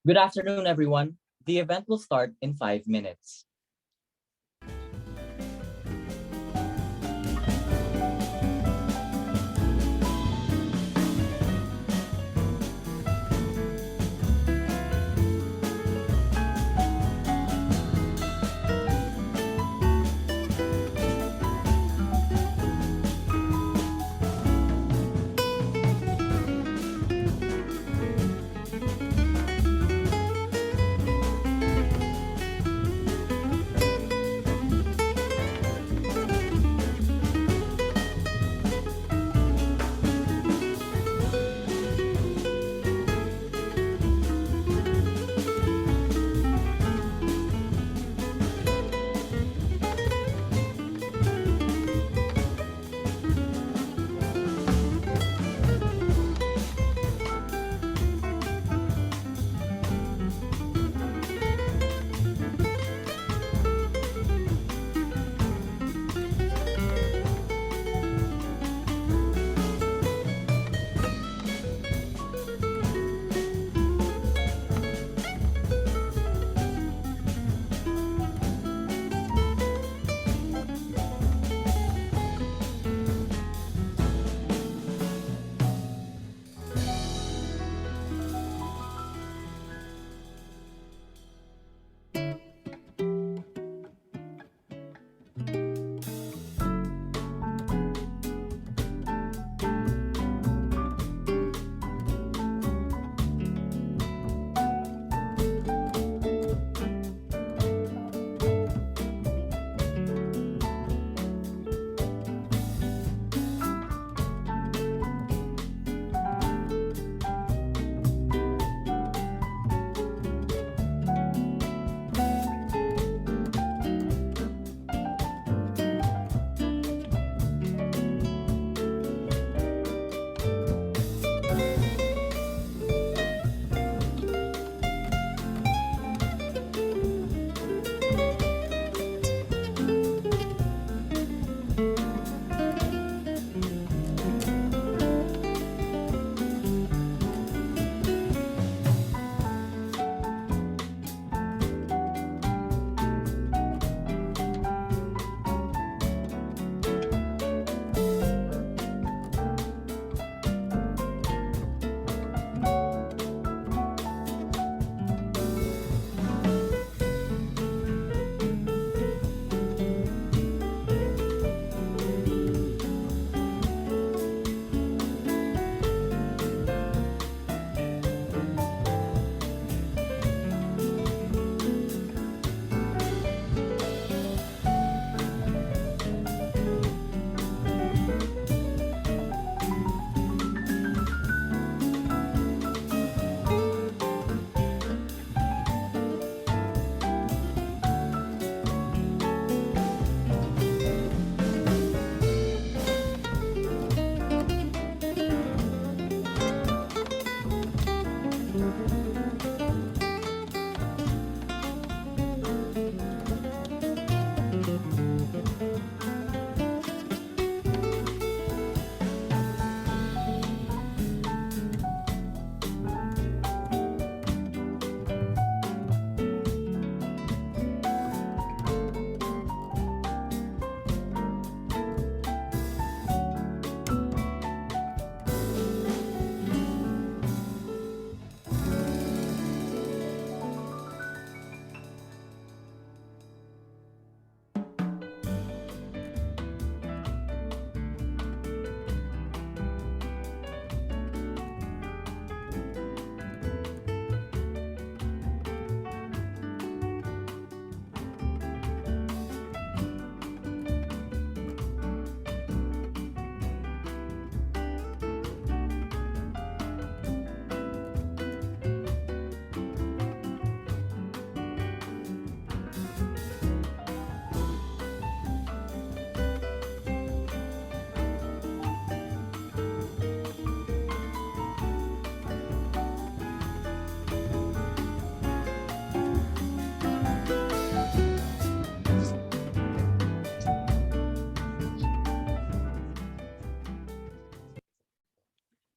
Good afternoon, everyone. The event will start in 5 minutes.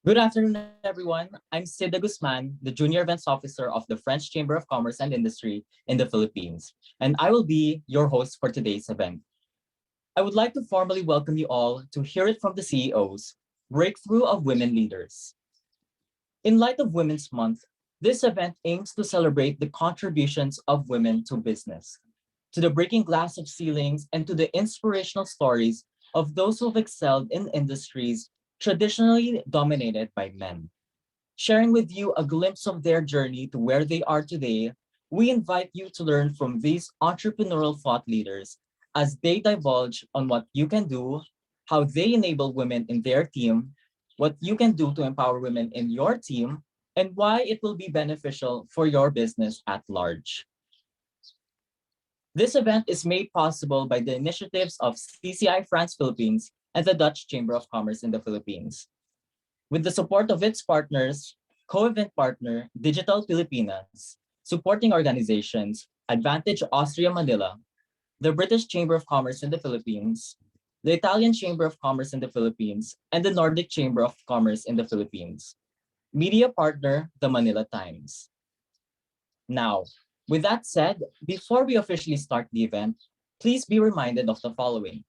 Good afternoon, everyone. I'm Sid de Guzman, the Junior Events Officer of the French Chamber of Commerce and Industry in the Philippines, and I will be your host for today's event. I would like to formally welcome you all to Hear It from the CEOs, Breakthrough of Women Leaders. In light of Women's Month, this event aims to celebrate the contributions of women to business, to the breaking glass of ceilings, and to the inspirational stories of those who've excelled in industries traditionally dominated by men. Sharing with you a glimpse of their journey to where they are today, we invite you to learn from these entrepreneurial thought leaders as they divulge on what you can do, how they enable women in their team, what you can do to empower women in your team, and why it will be beneficial for your business at large. This event is made possible by the initiatives of CCI France Philippines and the Dutch Chamber of Commerce in the Philippines. With the support of its partners, co-event partner Digital Filipinas, supporting organizations Advantage Austria Manila, the British Chamber of Commerce in the Philippines, the Italian Chamber of Commerce in the Philippines, and the Nordic Chamber of Commerce in the Philippines. Media partner, the Manila Times. Now, with that said, before we officially start the event, please be reminded of the following.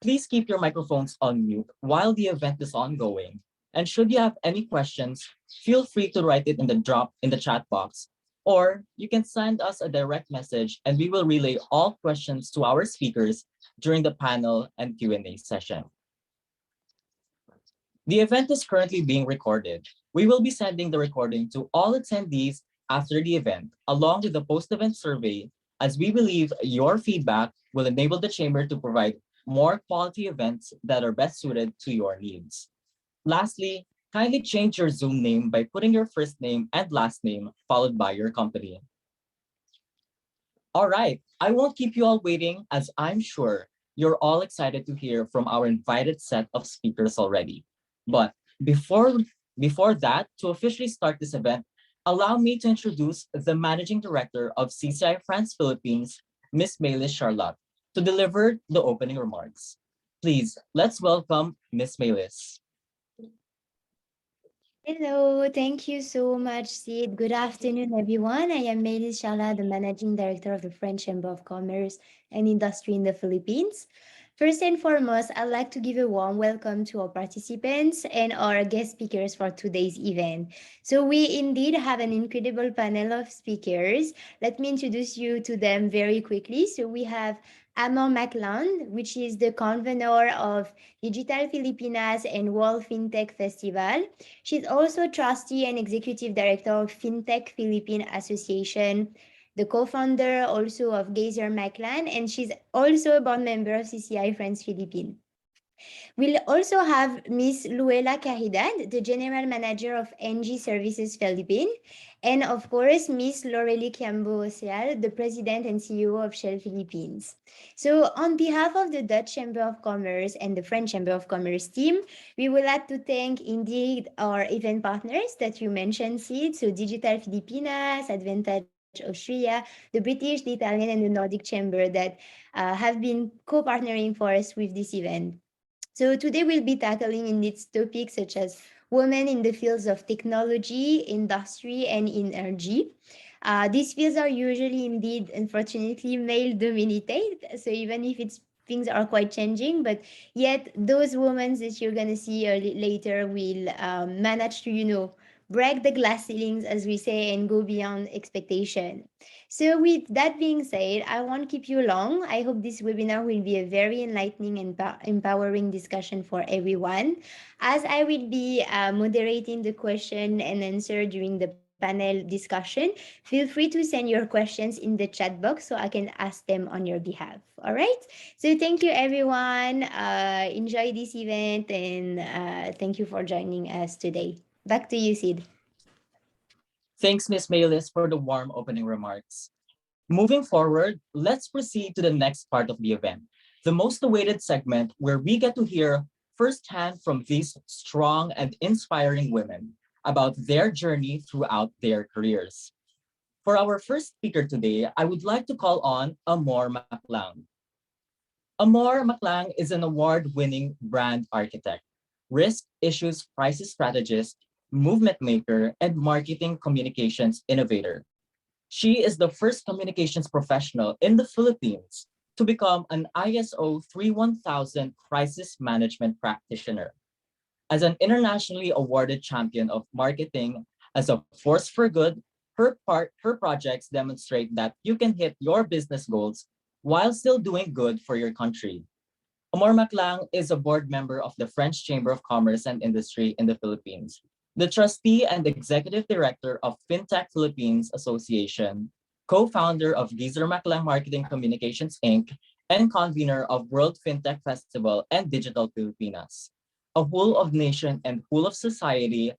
Please keep your microphones on mute while the event is ongoing. And should you have any questions, feel free to write it in the chat box, or you can send us a direct message and we will relay all questions to our speakers during the panel and Q&A session. The event is currently being recorded. We will be sending the recording to all attendees after the event, along with the post-event survey, as we believe your feedback will enable the Chamber to provide more quality events that are best suited to your needs. Lastly, kindly change your Zoom name by putting your first name and last name followed by your company. All right, I won't keep you all waiting as I'm sure you're all excited to hear from our invited set of speakers already. But before, before that, to officially start this event, allow me to introduce the Managing Director of CCI France Philippines, Ms. Maylis Charlotte, to deliver the opening remarks. Please, let's welcome Ms. Maylis. Hello, thank you so much, Sid. Good afternoon, everyone. I am Melis Shala, the Managing Director of the French Chamber of Commerce and Industry in the Philippines. First and foremost, I'd like to give a warm welcome to our participants and our guest speakers for today's event. So we indeed have an incredible panel of speakers. Let me introduce you to them very quickly. So we have Amor Maclang, which is the convener of Digital Filipinas and World FinTech Festival. She's also trustee and executive director of FinTech Philippine Association, the co-founder also of Gazer Maclan, and she's also a board member of CCI France Philippines. We'll also have Miss Louella Caridad, the General Manager of NG Services Philippines, and of course, Miss Lorelie Quiambao-Osial, the President and CEO of Shell Philippines. So on behalf of the Dutch Chamber of Commerce and the French Chamber of Commerce team, we would like to thank indeed our event partners that you mentioned, Sid, so Digital Filipinas, Advantage Austria, the British, the Italian, and the Nordic Chamber that have been co-partnering for us with this event. So today we'll be tackling in these topics such as women in the fields of technology, industry, and energy. These fields are usually indeed, unfortunately, male dominated. So even if it's things are quite changing, but yet those women that you're gonna see later will manage to, break the glass ceilings, as we say, and go beyond expectation. So with that being said, I won't keep you long. I hope this webinar will be a very enlightening and empowering discussion for everyone. As I will be moderating the question and answer during the panel discussion, feel free to send your questions in the chat box so I can ask them on your behalf. All right. So thank you, everyone. Enjoy this event and thank you for joining us today. Back to you, Sid. Thanks, Ms. Maylis, for the warm opening remarks. Moving forward, let's proceed to the next part of the event, the most awaited segment where we get to hear firsthand from these strong and inspiring women about their journey throughout their careers. For our first speaker today, I would like to call on Amor Maclang. Amor Maclang is an award-winning brand architect, risk issues crisis strategist, movement maker, and marketing communications innovator. She is the first communications professional in the Philippines to become an ISO 31000 crisis management practitioner. As an internationally awarded champion of marketing as a force for good, her projects demonstrate that you can hit your business goals while still doing good for your country. Amor Maclang is a board member of the French Chamber of Commerce and Industry in the Philippines, the trustee and executive director of FinTech Philippines Association, co-founder of Gizer Maclang Marketing Communications Inc., and convener of World FinTech Festival and Digital Filipinas, a whole of nation and whole of society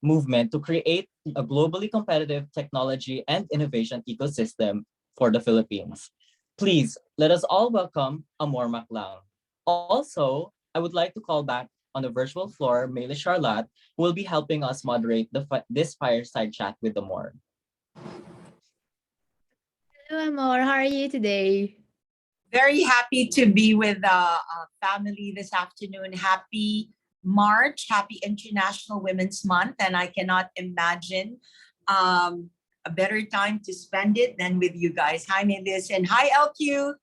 movement to create a globally competitive technology and innovation ecosystem for the Philippines. Please let us all welcome Amor Maclang. Also, I would like to call back on the virtual floor Meili Charlotte, who will be helping us moderate this fireside chat with Amor. Hello, Amor. How are you today? Very happy to be with family this afternoon. Happy March, happy International Women's Month. And I cannot imagine a better time to spend it than with you guys. Hi, Melis, and hi, LQ.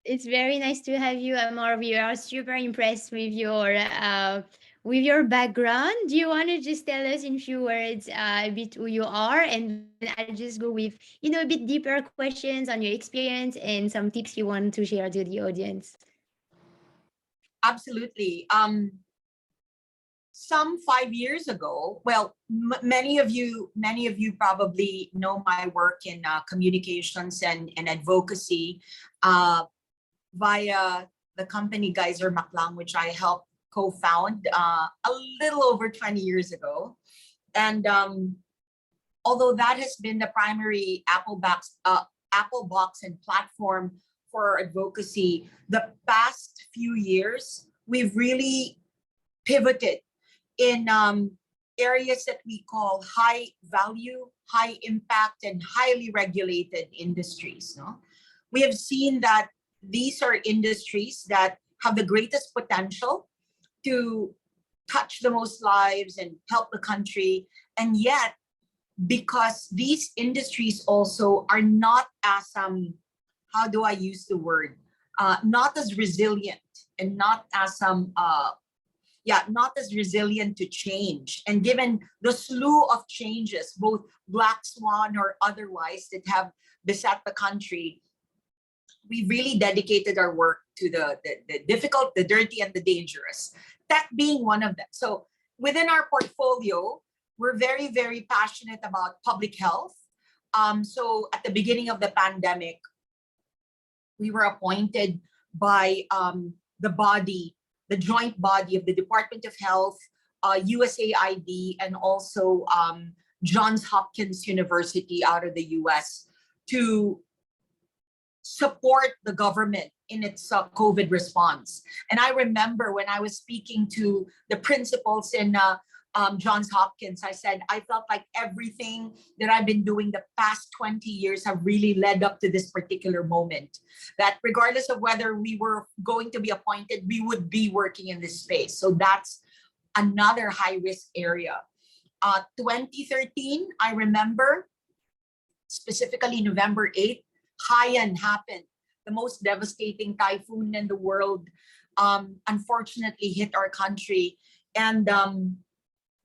It's very nice to have you, Amor. We are super impressed with your background. Do you want to just tell us in few words a bit who you are, and then I'll just go with a bit deeper questions on your experience and some tips you want to share to the audience. Absolutely. Some 5 years ago, well, many of you probably know my work in communications and advocacy via the company Geyser Maclang, which I helped co-found a little over 20 years ago. And although that has been the primary Apple box and platform for advocacy, the past few years, we've really pivoted in areas that we call high value, high impact, and highly regulated industries. No? We have seen that these are industries that have the greatest potential to touch the most lives and help the country. And yet, because these industries also are not as, how do I use the word? Not as resilient and not as not as resilient to change. And given the slew of changes, both Black Swan or otherwise, that have beset the country, we really dedicated our work to the difficult, the dirty, and the dangerous. Tech being one of them. So within our portfolio, we're very, very passionate about public health. So at the beginning of the pandemic, we were appointed by the joint body of the Department of Health, USAID, and also Johns Hopkins University out of the US to support the government in its COVID response. And I remember when I was speaking to the principals in Johns Hopkins, I said, I felt like everything that I've been doing the past 20 years have really led up to this particular moment. That regardless of whether we were going to be appointed, we would be working in this space. So that's another high risk area. 2013, I remember, specifically November 8th, Haiyan happened. The most devastating typhoon in the world, unfortunately hit our country. And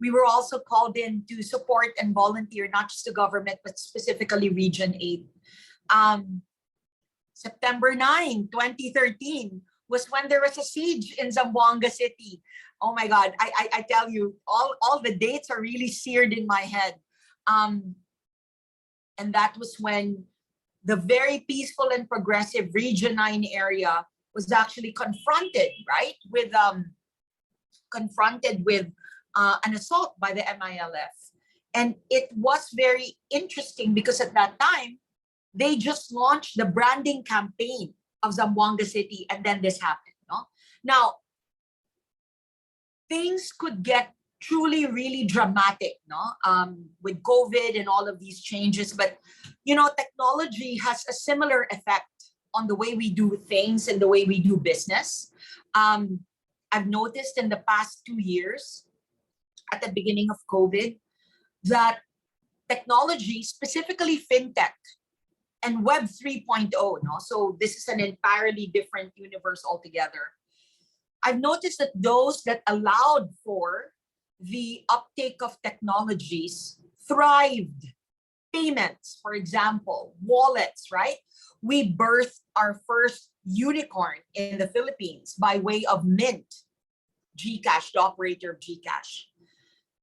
we were also called in to support and volunteer, not just the government, but specifically Region 8. September 9, 2013 was when there was a siege in Zamboanga City. Oh my God, I tell you, all the dates are really seared in my head. And that was when the very peaceful and progressive Region 9 area was actually confronted, right, with an assault by the MILF. And it was very interesting because at that time, they just launched the branding campaign of Zamboanga City, and then this happened. No? Now, things could get truly, really dramatic, no? With COVID and all of these changes. But, technology has a similar effect on the way we do things and the way we do business. I've noticed in the past 2 years, at the beginning of COVID, that technology, specifically fintech and Web 3.0, no? So this is an entirely different universe altogether. I've noticed that those that allowed for the uptake of technologies thrived. Payments, for example, wallets, right? We birthed our first unicorn in the Philippines by way of Mint, GCash, the operator of GCash.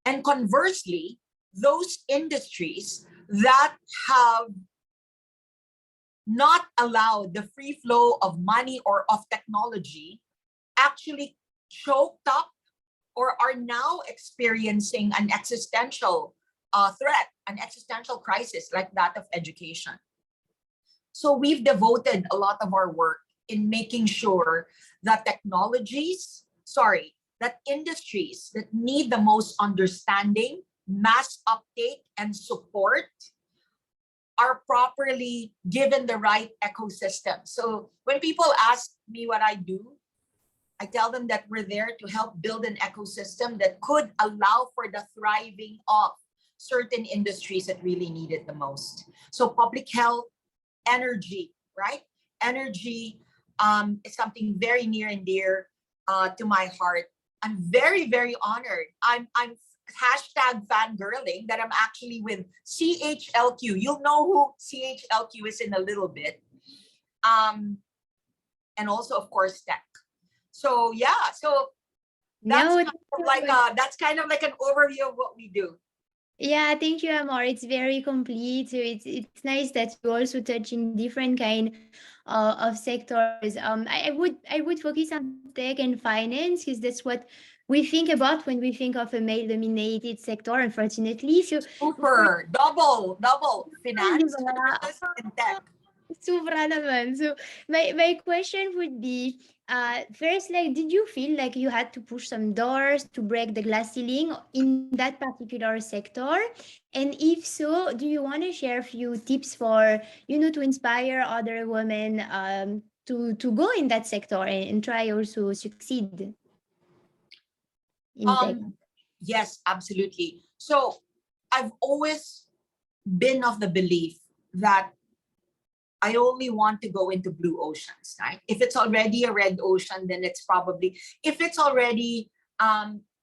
And conversely, those industries that have not allowed the free flow of money or of technology actually choked up or are now experiencing an existential threat, an existential crisis like that of education. So we've devoted a lot of our work in making sure that that industries that need the most understanding, mass uptake, and support are properly given the right ecosystem. So when people ask me what I do, I tell them that we're there to help build an ecosystem that could allow for the thriving of certain industries that really need it the most. So public health, energy, right? Energy is something very near and dear to my heart. I'm very, very honored. I'm hashtag fangirling that I'm actually with CHLQ. You'll know who CHLQ is in a little bit. And also, of course, tech. So yeah, so that's kind of like an overview of what we do. Yeah, thank you, Amor. It's very complete. So it's nice that you also touch in different kind of sectors. I would focus on tech and finance because that's what we think about when we think of a male-dominated sector. Unfortunately, so super double finance, services, and tech. Sobra naman. So my question would be, first, like, did you feel like you had to push some doors to break the glass ceiling in that particular sector? And if so, do you want to share a few tips for, to inspire other women to go in that sector and try also succeed in tech? Yes, absolutely. So I've always been of the belief that I only want to go into blue oceans, right? If it's already a red ocean, then it's probably, if it's already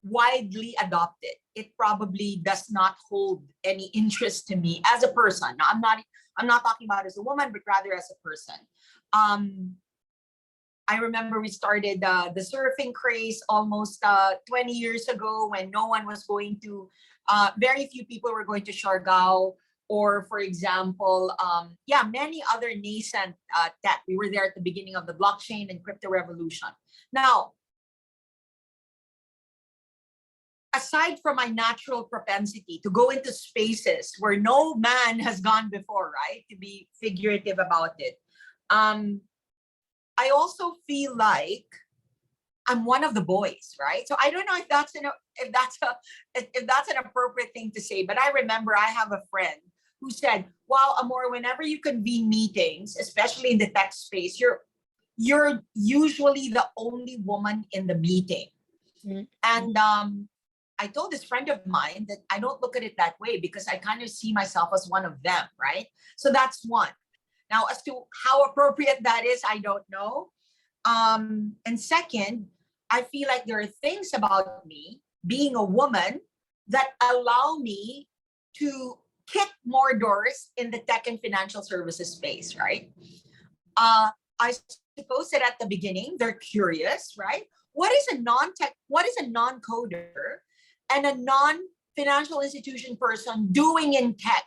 widely adopted, it probably does not hold any interest to me as a person. Now, I'm not talking about as a woman, but rather as a person. I remember we started the surfing craze almost 20 years ago when no one was going to, very few people were going to Siargao, or for example, many other nascent tech. We were there at the beginning of the blockchain and crypto revolution. Now, aside from my natural propensity to go into spaces where no man has gone before, right? To be figurative about it. I also feel like I'm one of the boys, right? So I don't know if that's an appropriate thing to say, but I remember I have a friend who said, "Wow, Amor, whenever you convene meetings, especially in the tech space, you're usually the only woman in the meeting." Mm-hmm. And I told this friend of mine that I don't look at it that way because I kind of see myself as one of them, right? So that's one. Now, as to how appropriate that is, I don't know. And second, I feel like there are things about me being a woman that allow me to kick more doors in the tech and financial services space, right? I suppose that at the beginning, they're curious, right? What is a non-coder and a non-financial institution person doing in tech?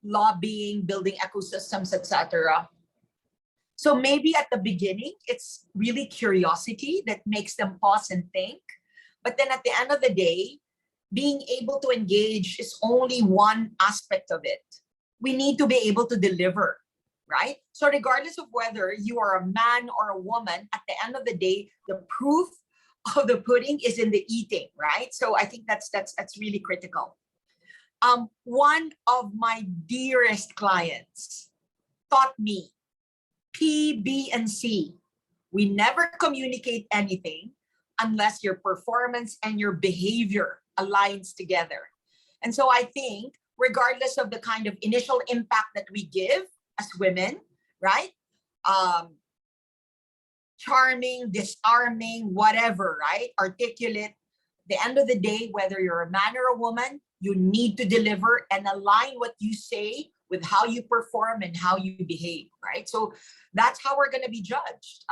Lobbying, building ecosystems, etc. So maybe at the beginning, it's really curiosity that makes them pause and think. But then at the end of the day, being able to engage is only one aspect of it. We need to be able to deliver, right? So regardless of whether you are a man or a woman, at the end of the day, the proof of the pudding is in the eating, right? So I think that's really critical. One of my dearest clients taught me P, B, and C. We never communicate anything. unless your performance and your behavior aligns together. And so I think, regardless of the kind of initial impact that we give as women, right? Charming, disarming, whatever, right? Articulate. The end of the day, whether you're a man or a woman, you need to deliver and align what you say with how you perform and how you behave, right? So that's how we're going to be judged.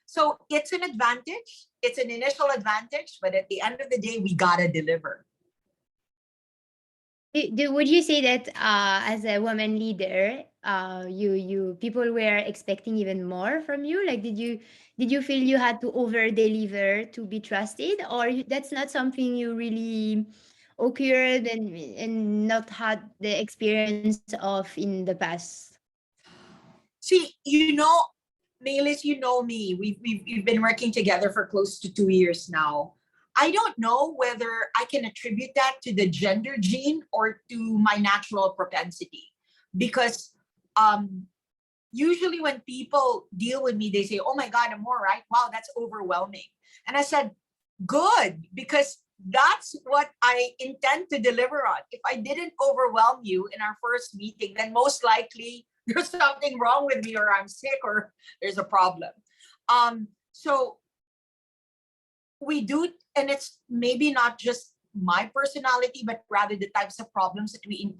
So it's an advantage. It's an initial advantage, but at the end of the day, we gotta deliver. Would you say that as a woman leader, you people were expecting even more from you? Like, did you feel you had to over deliver to be trusted, or that's not something you really occurred and not had the experience of in the past? See, Melis, you know me. We've been working together for close to 2 years now. I don't know whether I can attribute that to the gender gene or to my natural propensity, because usually when people deal with me, they say, "Oh my God, Amor, right? Wow, that's overwhelming." And I said, "Good, because that's what I intend to deliver on. If I didn't overwhelm you in our first meeting, then most likely there's something wrong with me, or I'm sick, or there's a problem." So we do, and it's maybe not just my personality, but rather the types of problems that we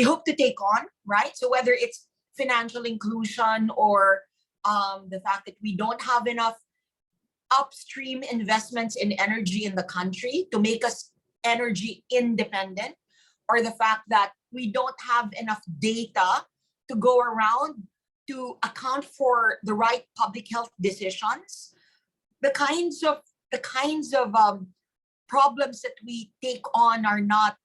hope to take on, right? So whether it's financial inclusion, or the fact that we don't have enough upstream investments in energy in the country to make us energy independent, or the fact that we don't have enough data to go around to account for the right public health decisions, the kinds of problems that we take on are not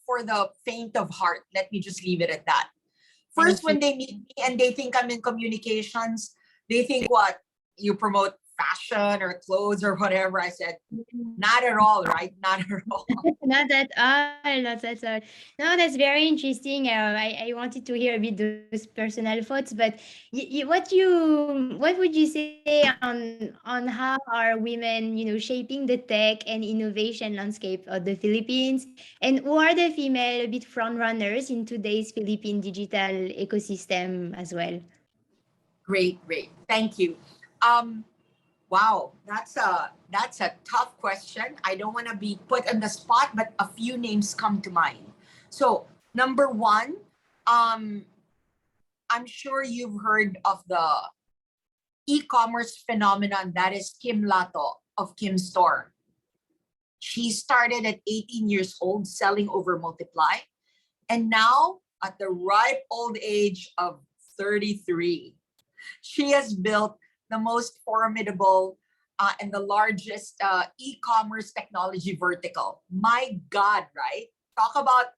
for the faint of heart. Let me just leave it at that. First, when they meet me and they think I'm in communications, they think, what, you promote fashion or clothes or whatever. I said, not at all, right? Not at all. Not at all, not at all. No, that's very interesting. I wanted to hear a bit those personal thoughts, but what would you say on how are women, shaping the tech and innovation landscape of the Philippines, and who are the female a bit front runners in today's Philippine digital ecosystem as well? Great. Thank you. Wow, that's a tough question. I don't want to be put on the spot, but a few names come to mind. So number one, I'm sure you've heard of the e-commerce phenomenon that is Kim Lato of Kim Store. She started at 18 years old selling over Multiply, and now at the ripe old age of 33, she has built the most formidable and the largest e-commerce technology vertical. My God, right? Talk about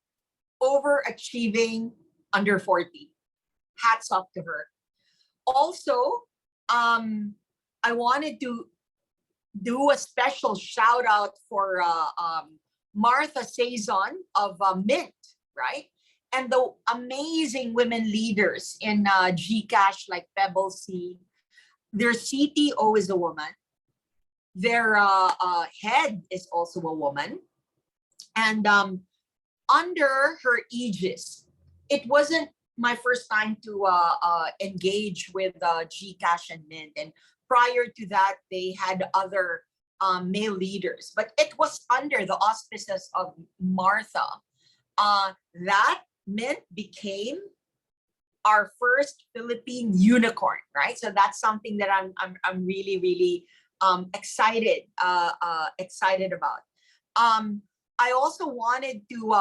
overachieving under 40. Hats off to her. Also, I wanted to do a special shout out for Martha Saison of Mint, right? And the amazing women leaders in GCash, like Pebble C. Their CTO is a woman. Their head is also a woman. And under her aegis, it wasn't my first time to engage with GCash and Mint. And prior to that, they had other male leaders. But it was under the auspices of Martha that Mint became our first Philippine unicorn, right? So that's something that I'm really excited about. I also wanted to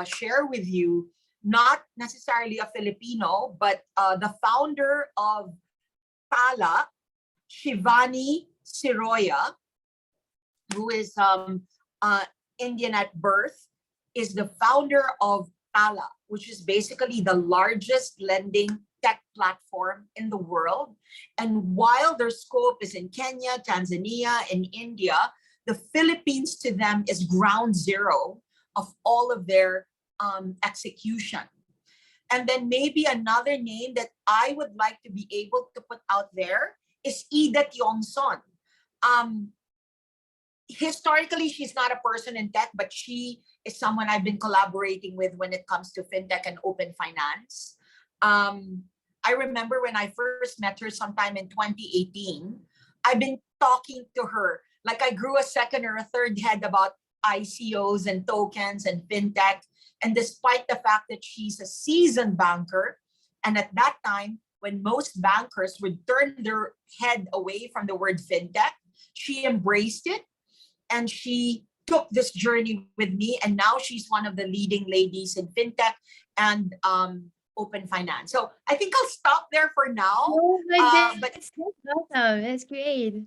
share with you, not necessarily a Filipino, but the founder of Tala, Shivani Siroya, who is Indian at birth, is the founder of Tala, which is basically the largest lending tech platform in the world. And while their scope is in Kenya, Tanzania, and India, the Philippines to them is ground zero of all of their execution. And then maybe another name that I would like to be able to put out there is Ida Tiongson. Historically, she's not a person in tech, but she is someone I've been collaborating with when it comes to fintech and open finance. I remember when I first met her sometime in 2018, I've been talking to her like I grew a second or a third head about ICOs and tokens and fintech. And despite the fact that she's a seasoned banker, and at that time, when most bankers would turn their head away from the word fintech, she embraced it and she took this journey with me. And now she's one of the leading ladies in fintech and open finance. So I think I'll stop there for now. Oh my, But that's so awesome. That's great.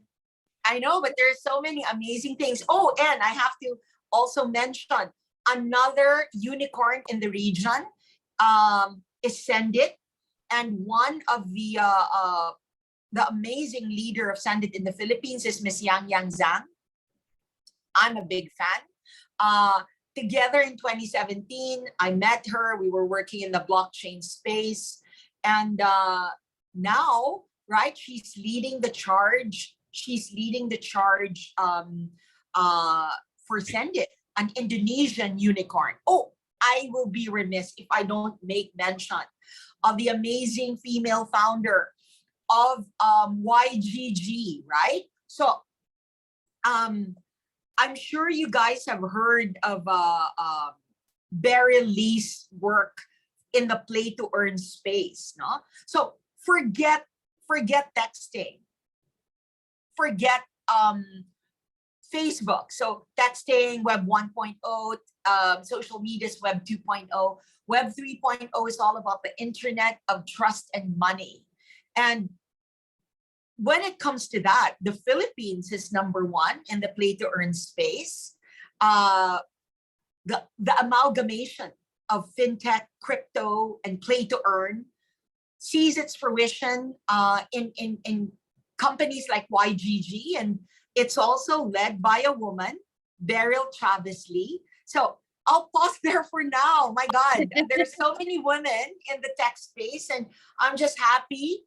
I know, but there's so many amazing things. Oh, and I have to also mention another unicorn in the region is Sendit. And one of the amazing leader of Sendit in the Philippines is Miss Yang Yang Zhang. I'm a big fan. Together in 2017, I met her. We were working in the blockchain space. And now, right, she's leading the charge. She's leading the charge for Sendit, an Indonesian unicorn. Oh, I will be remiss if I don't make mention of the amazing female founder of YGG, right? So I'm sure you guys have heard of Beryl Lee's work in the play to earn space, no? So forget texting, forget Facebook. So texting, Web 1.0, social media is Web 2.0. Web 3.0 is all about the internet of trust and money. And when it comes to that, the Philippines is number one in the play to earn space. The amalgamation of fintech, crypto, and play to earn sees its fruition in companies like YGG, and it's also led by a woman, Beryl Travis Lee. So I'll pause there for now. My God, there's so many women in the tech space, and I'm just happy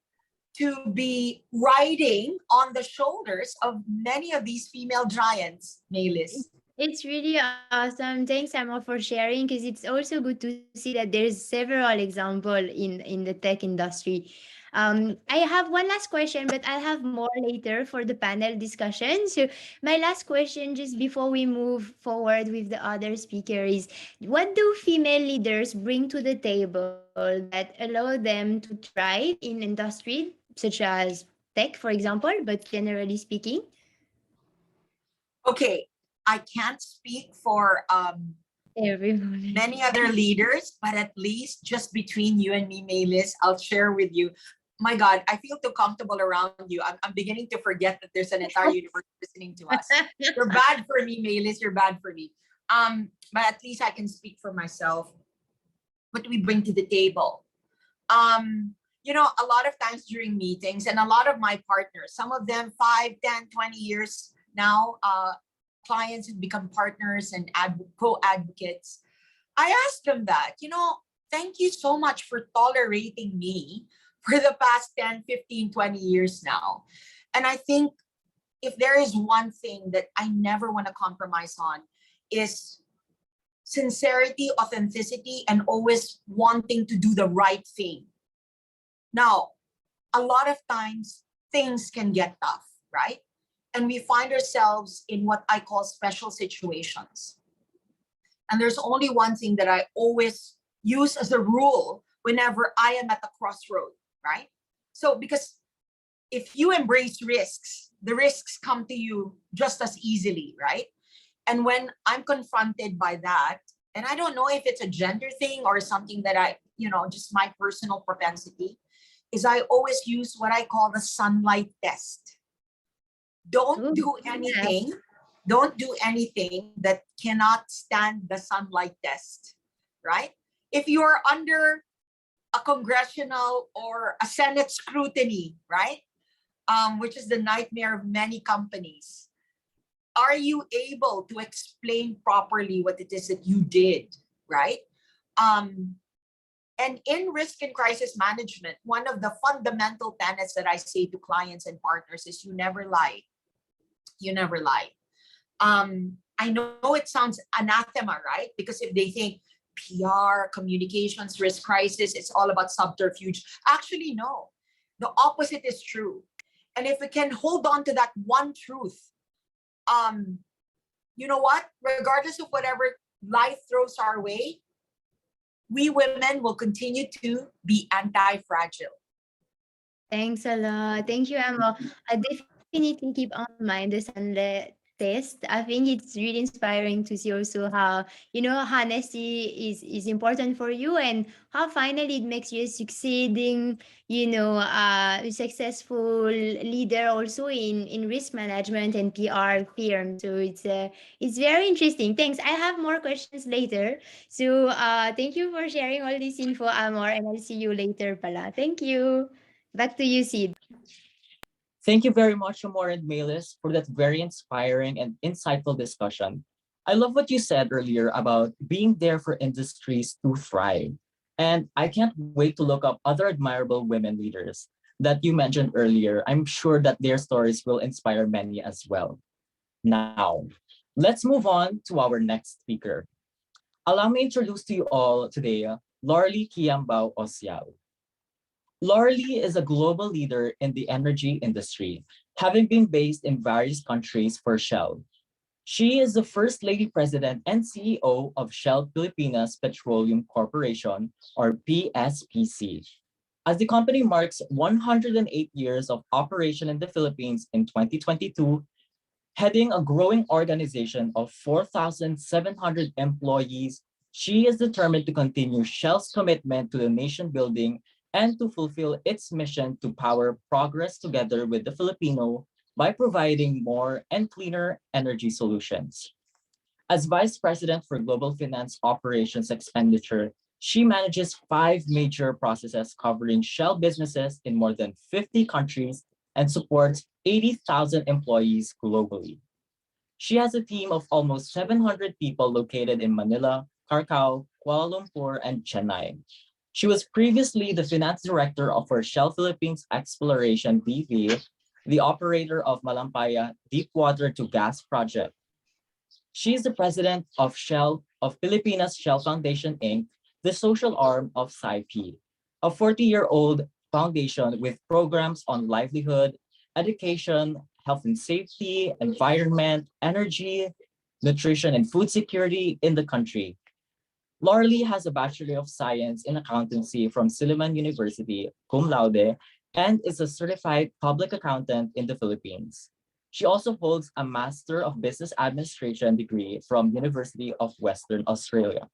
to be riding on the shoulders of many of these female giants, Maylis. It's really awesome. Thanks, Emma, for sharing, because it's also good to see that there's several examples in the tech industry. I have one last question, but I'll have more later for the panel discussion. So my last question, just before we move forward with the other speaker, is what do female leaders bring to the table that allow them to thrive in industry such as tech, for example, but generally speaking? Okay, I can't speak for Everyone. many other leaders, but at least just between you and me, Maylis, I'll share with you. My God, I feel too comfortable around you. I'm beginning to forget that there's an entire universe listening to us. You're bad for me, Maylis. You're bad for me. But at least I can speak for myself. What do we bring to the table? You know, a lot of times during meetings, and a lot of my partners, some of them 5, 10, 20 years now, clients have become partners and co-advocates. I ask them that, you know, thank you so much for tolerating me for the past 10, 15, 20 years now. And I think if there is one thing that I never want to compromise on is sincerity, authenticity, and always wanting to do the right thing. Now, a lot of times things can get tough, right? And we find ourselves in what I call special situations. And there's only one thing that I always use as a rule whenever I am at the crossroad, right? So, because if you embrace risks, the risks come to you just as easily, right? And when I'm confronted by that, and I don't know if it's a gender thing or something that I, you know, just my personal propensity, is I always use what I call the sunlight test. Don't do anything that cannot stand the sunlight test, right? If you're under a congressional or a Senate scrutiny, right? Which is the nightmare of many companies. Are you able to explain properly what it is that you did, right? And in risk and crisis management, one of the fundamental tenets that I say to clients and partners is you never lie. You never lie. I know it sounds anathema, right? Because if they think PR, communications, risk crisis, it's all about subterfuge. Actually, no. The opposite is true. And if we can hold on to that one truth, you know what? Regardless of whatever life throws our way, we women will continue to be anti-fragile. Thanks a lot. Thank you, Emma. I definitely keep on mind the sunlight test. I think it's really inspiring to see also how, honesty is important for you, and how finally it makes you a succeeding, a successful leader also in risk management and PR firm. So it's very interesting. Thanks. I have more questions later. So thank you for sharing all this info, Amor, and I'll see you later pala. Thank you. Back to you, Sid. Thank you very much, Amor and Melis, for that very inspiring and insightful discussion. I love what you said earlier about being there for industries to thrive. And I can't wait to look up other admirable women leaders that you mentioned earlier. I'm sure that their stories will inspire many as well. Now, let's move on to our next speaker. Allow me to introduce to you all today Lorelie Quiambao-Osial. Lorelie is a global leader in the energy industry, having been based in various countries for Shell. She is the first lady president and CEO of Shell Filipinas Petroleum Corporation, or PSPC. As the company marks 108 years of operation in the Philippines in 2022, heading a growing organization of 4,700 employees, she is determined to continue Shell's commitment to the nation building and to fulfill its mission to power progress together with the Filipino by providing more and cleaner energy solutions. As Vice President for Global Finance Operations Expenditure, she manages 5 major processes covering Shell businesses in more than 50 countries and supports 80,000 employees globally. She has a team of almost 700 people located in Manila, Caracas, Kuala Lumpur, and Chennai. She was previously the finance director of our Shell Philippines Exploration BV, the operator of Malampaya Deepwater to Gas Project. She is the president of Filipinas Shell Foundation Inc., the social arm of SciP, a 40-year-old foundation with programs on livelihood, education, health and safety, environment, energy, nutrition, and food security in the country. Lorelie has a Bachelor of Science in Accountancy from Silliman University, cum laude, and is a certified public accountant in the Philippines. She also holds a Master of Business Administration degree from University of Western Australia.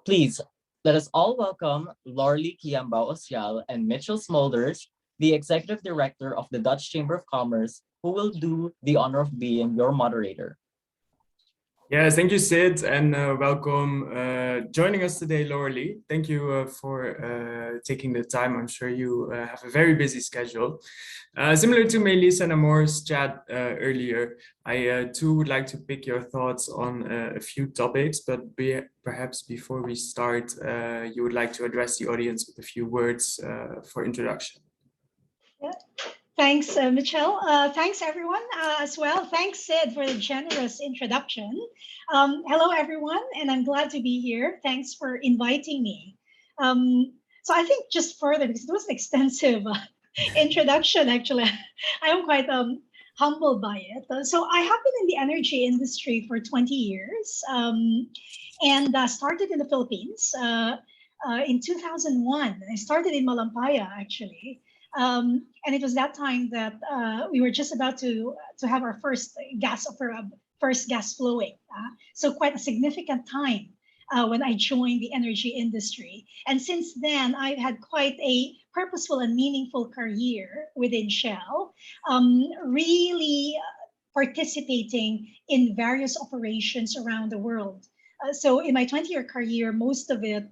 Please, let us all welcome Lorelie Quiambao-Osial and Mitchell Smolders, the Executive Director of the Dutch Chamber of Commerce, who will do the honor of being your moderator. Yes, thank you, Sid, and welcome joining us today, Lorelie. Thank you for taking the time. I'm sure you have a very busy schedule. Similar to Melis and Amor's chat earlier, I too would like to pick your thoughts on a few topics, but perhaps before we start, you would like to address the audience with a few words for introduction. Yeah. Thanks, Michelle. Thanks, everyone, as well. Thanks, Sid, for the generous introduction. Hello, everyone, and I'm glad to be here. Thanks for inviting me. So I think just further, because it was an extensive introduction, actually, I am quite humbled by it. So I have been in the energy industry for 20 years and started in the Philippines in 2001. I started in Malampaya, actually. And it was that time that we were just about to have our first gas flowing. So quite a significant time when I joined the energy industry. And since then, I've had quite a purposeful and meaningful career within Shell, really participating in various operations around the world. So in my 20-year career, most of it,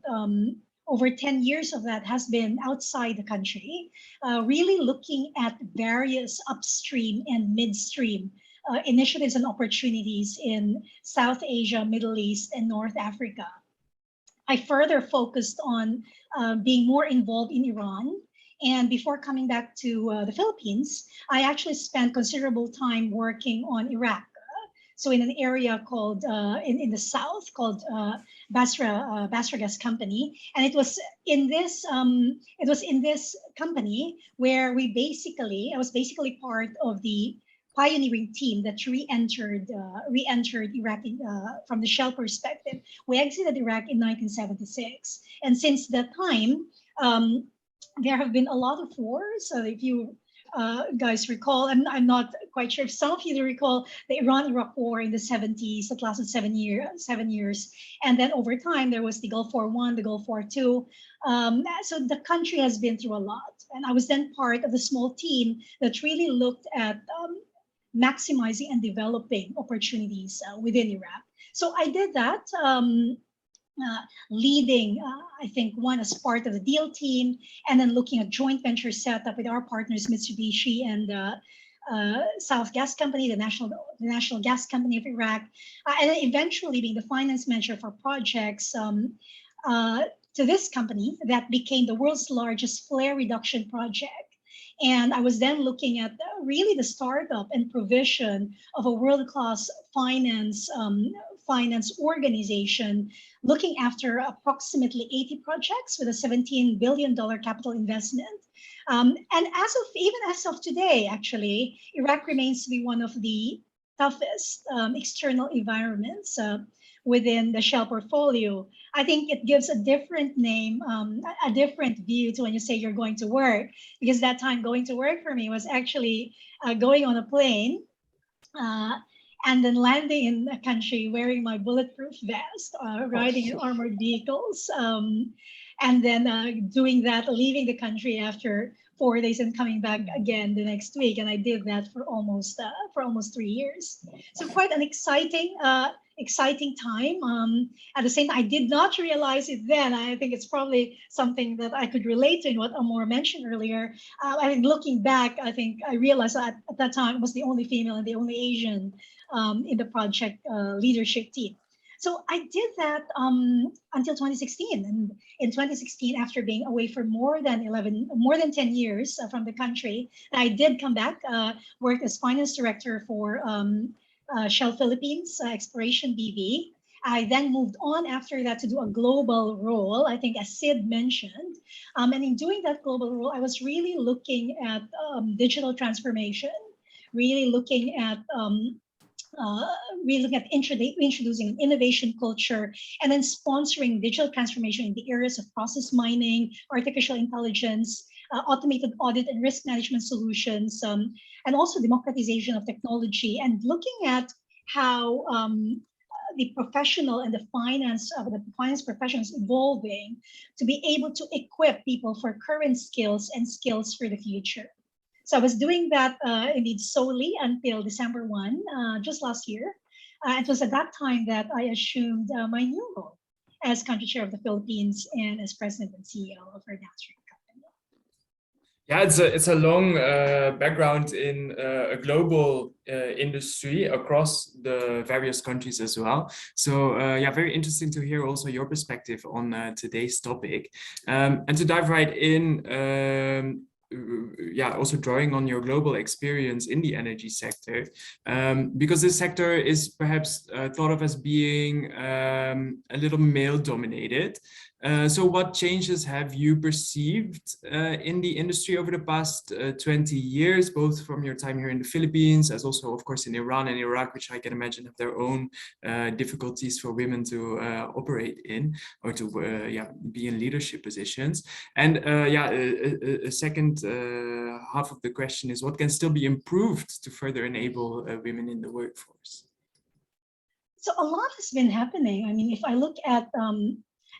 over 10 years of that has been outside the country, really looking at various upstream and midstream initiatives and opportunities in South Asia, Middle East, and North Africa. I further focused on being more involved in Iran. And before coming back to the Philippines, I actually spent considerable time working on Iraq. So in an area called in the south called Basra Gas Company, and it was in this company where I was basically part of the pioneering team that re-entered Iraq from the shell perspective. We exited Iraq in 1976, and since that time, there have been a lot of wars. So if you guys recall, I'm not quite sure if some of you recall the Iran-Iraq War in the 70s that lasted 7 years. And then over time, there was the Gulf War I, the Gulf War II. So the country has been through a lot. And I was then part of the small team that really looked at maximizing and developing opportunities within Iraq. So I did that. Leading, I think, one as part of the deal team, and then looking at joint venture setup with our partners Mitsubishi and South Gas Company, the national gas company of Iraq, and then eventually being the finance manager for projects to this company that became the world's largest flare reduction project. And I was then looking at really the startup and provision of a world-class finance organization, looking after approximately 80 projects with a $17 billion capital investment. And even as of today, actually, Iraq remains to be one of the toughest external environments within the Shell portfolio. I think it gives a different name, a different view to when you say you're going to work, because that time going to work for me was actually going on a plane and then landing in a country wearing my bulletproof vest, riding in armored vehicles, and then doing that, leaving the country after 4 days and coming back again the next week. And I did that for almost 3 years. So quite an exciting time. At the same time, I did not realize it then. I think it's probably something that I could relate to in what Amor mentioned earlier. I think looking back, I think I realized that at that time I was the only female and the only Asian in the project leadership team. So I did that until 2016. And in 2016, after being away for more than 10 years from the country, I did come back, worked as finance director for Shell Philippines Exploration BV. I then moved on after that to do a global role, I think as Sid mentioned. And in doing that global role, I was really looking at digital transformation, really looking at introducing an innovation culture, and then sponsoring digital transformation in the areas of process mining, artificial intelligence, automated audit and risk management solutions, and also democratization of technology, and looking at how the professional and the finance professionals evolving to be able to equip people for current skills and skills for the future. So I was doing that indeed solely until December 1, just last year. It was at that time that I assumed my new role as country chair of the Philippines and as president and CEO of our downstream company. Yeah, it's a long background in a global industry across the various countries as well. So yeah, very interesting to hear also your perspective on today's topic. And to dive right in, yeah, also drawing on your global experience in the energy sector, because this sector is perhaps thought of as being a little male dominated. So what changes have you perceived in the industry over the past 20 years, both from your time here in the Philippines, as also, of course, in Iran and Iraq, which I can imagine have their own difficulties for women to operate in, or to yeah, be in leadership positions. And yeah, a second half of the question is, what can still be improved to further enable women in the workforce? So a lot has been happening. I mean, if I look at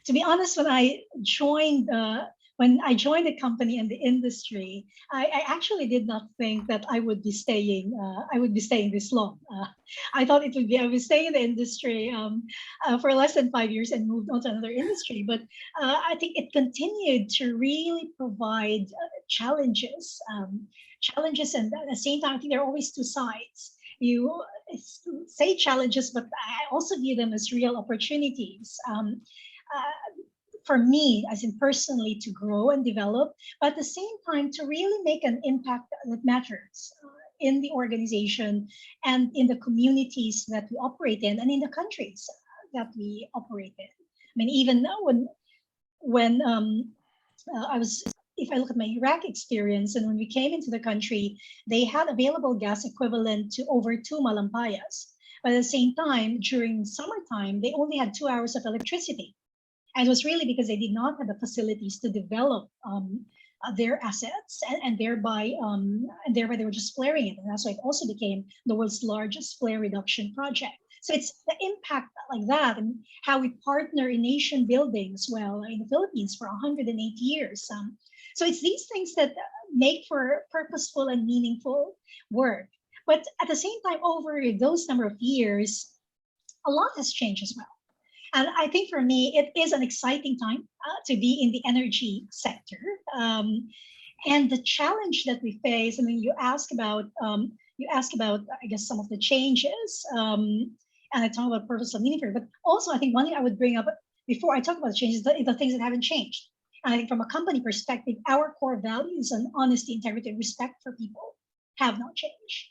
to be honest, when I joined the company and the industry, I actually did not think that I would be staying. I would be staying this long. I thought it would be I would stay in the industry for less than 5 years and moved on to another industry. But I think it continued to really provide challenges, and at the same time, I think there are always two sides. You say challenges, but I also view them as real opportunities. for me, as in personally, to grow and develop, but at the same time, to really make an impact that matters in the organization and in the communities that we operate in and in the countries that we operate in. I mean, even when I was, if I look at my Iraq experience, and when we came into the country, they had available gas equivalent to over 2 malampayas. But at the same time, during summertime, they only had 2 hours of electricity. And it was really because they did not have the facilities to develop their assets, and thereby they were just flaring it. And that's why it also became the world's largest flare reduction project. So it's the impact like that, and how we partner in nation building as well in the Philippines for 108 years. So it's these things that make for purposeful and meaningful work. But at the same time, over those number of years, a lot has changed as well. And I think for me, it is an exciting time to be in the energy sector. And the challenge that we face, I mean, you ask about, I guess, some of the changes, and I talk about purposeful and meaningful, but also I think one thing I would bring up before I talk about the changes, the things that haven't changed. And I think from a company perspective, our core values on honesty, integrity, and respect for people have not changed.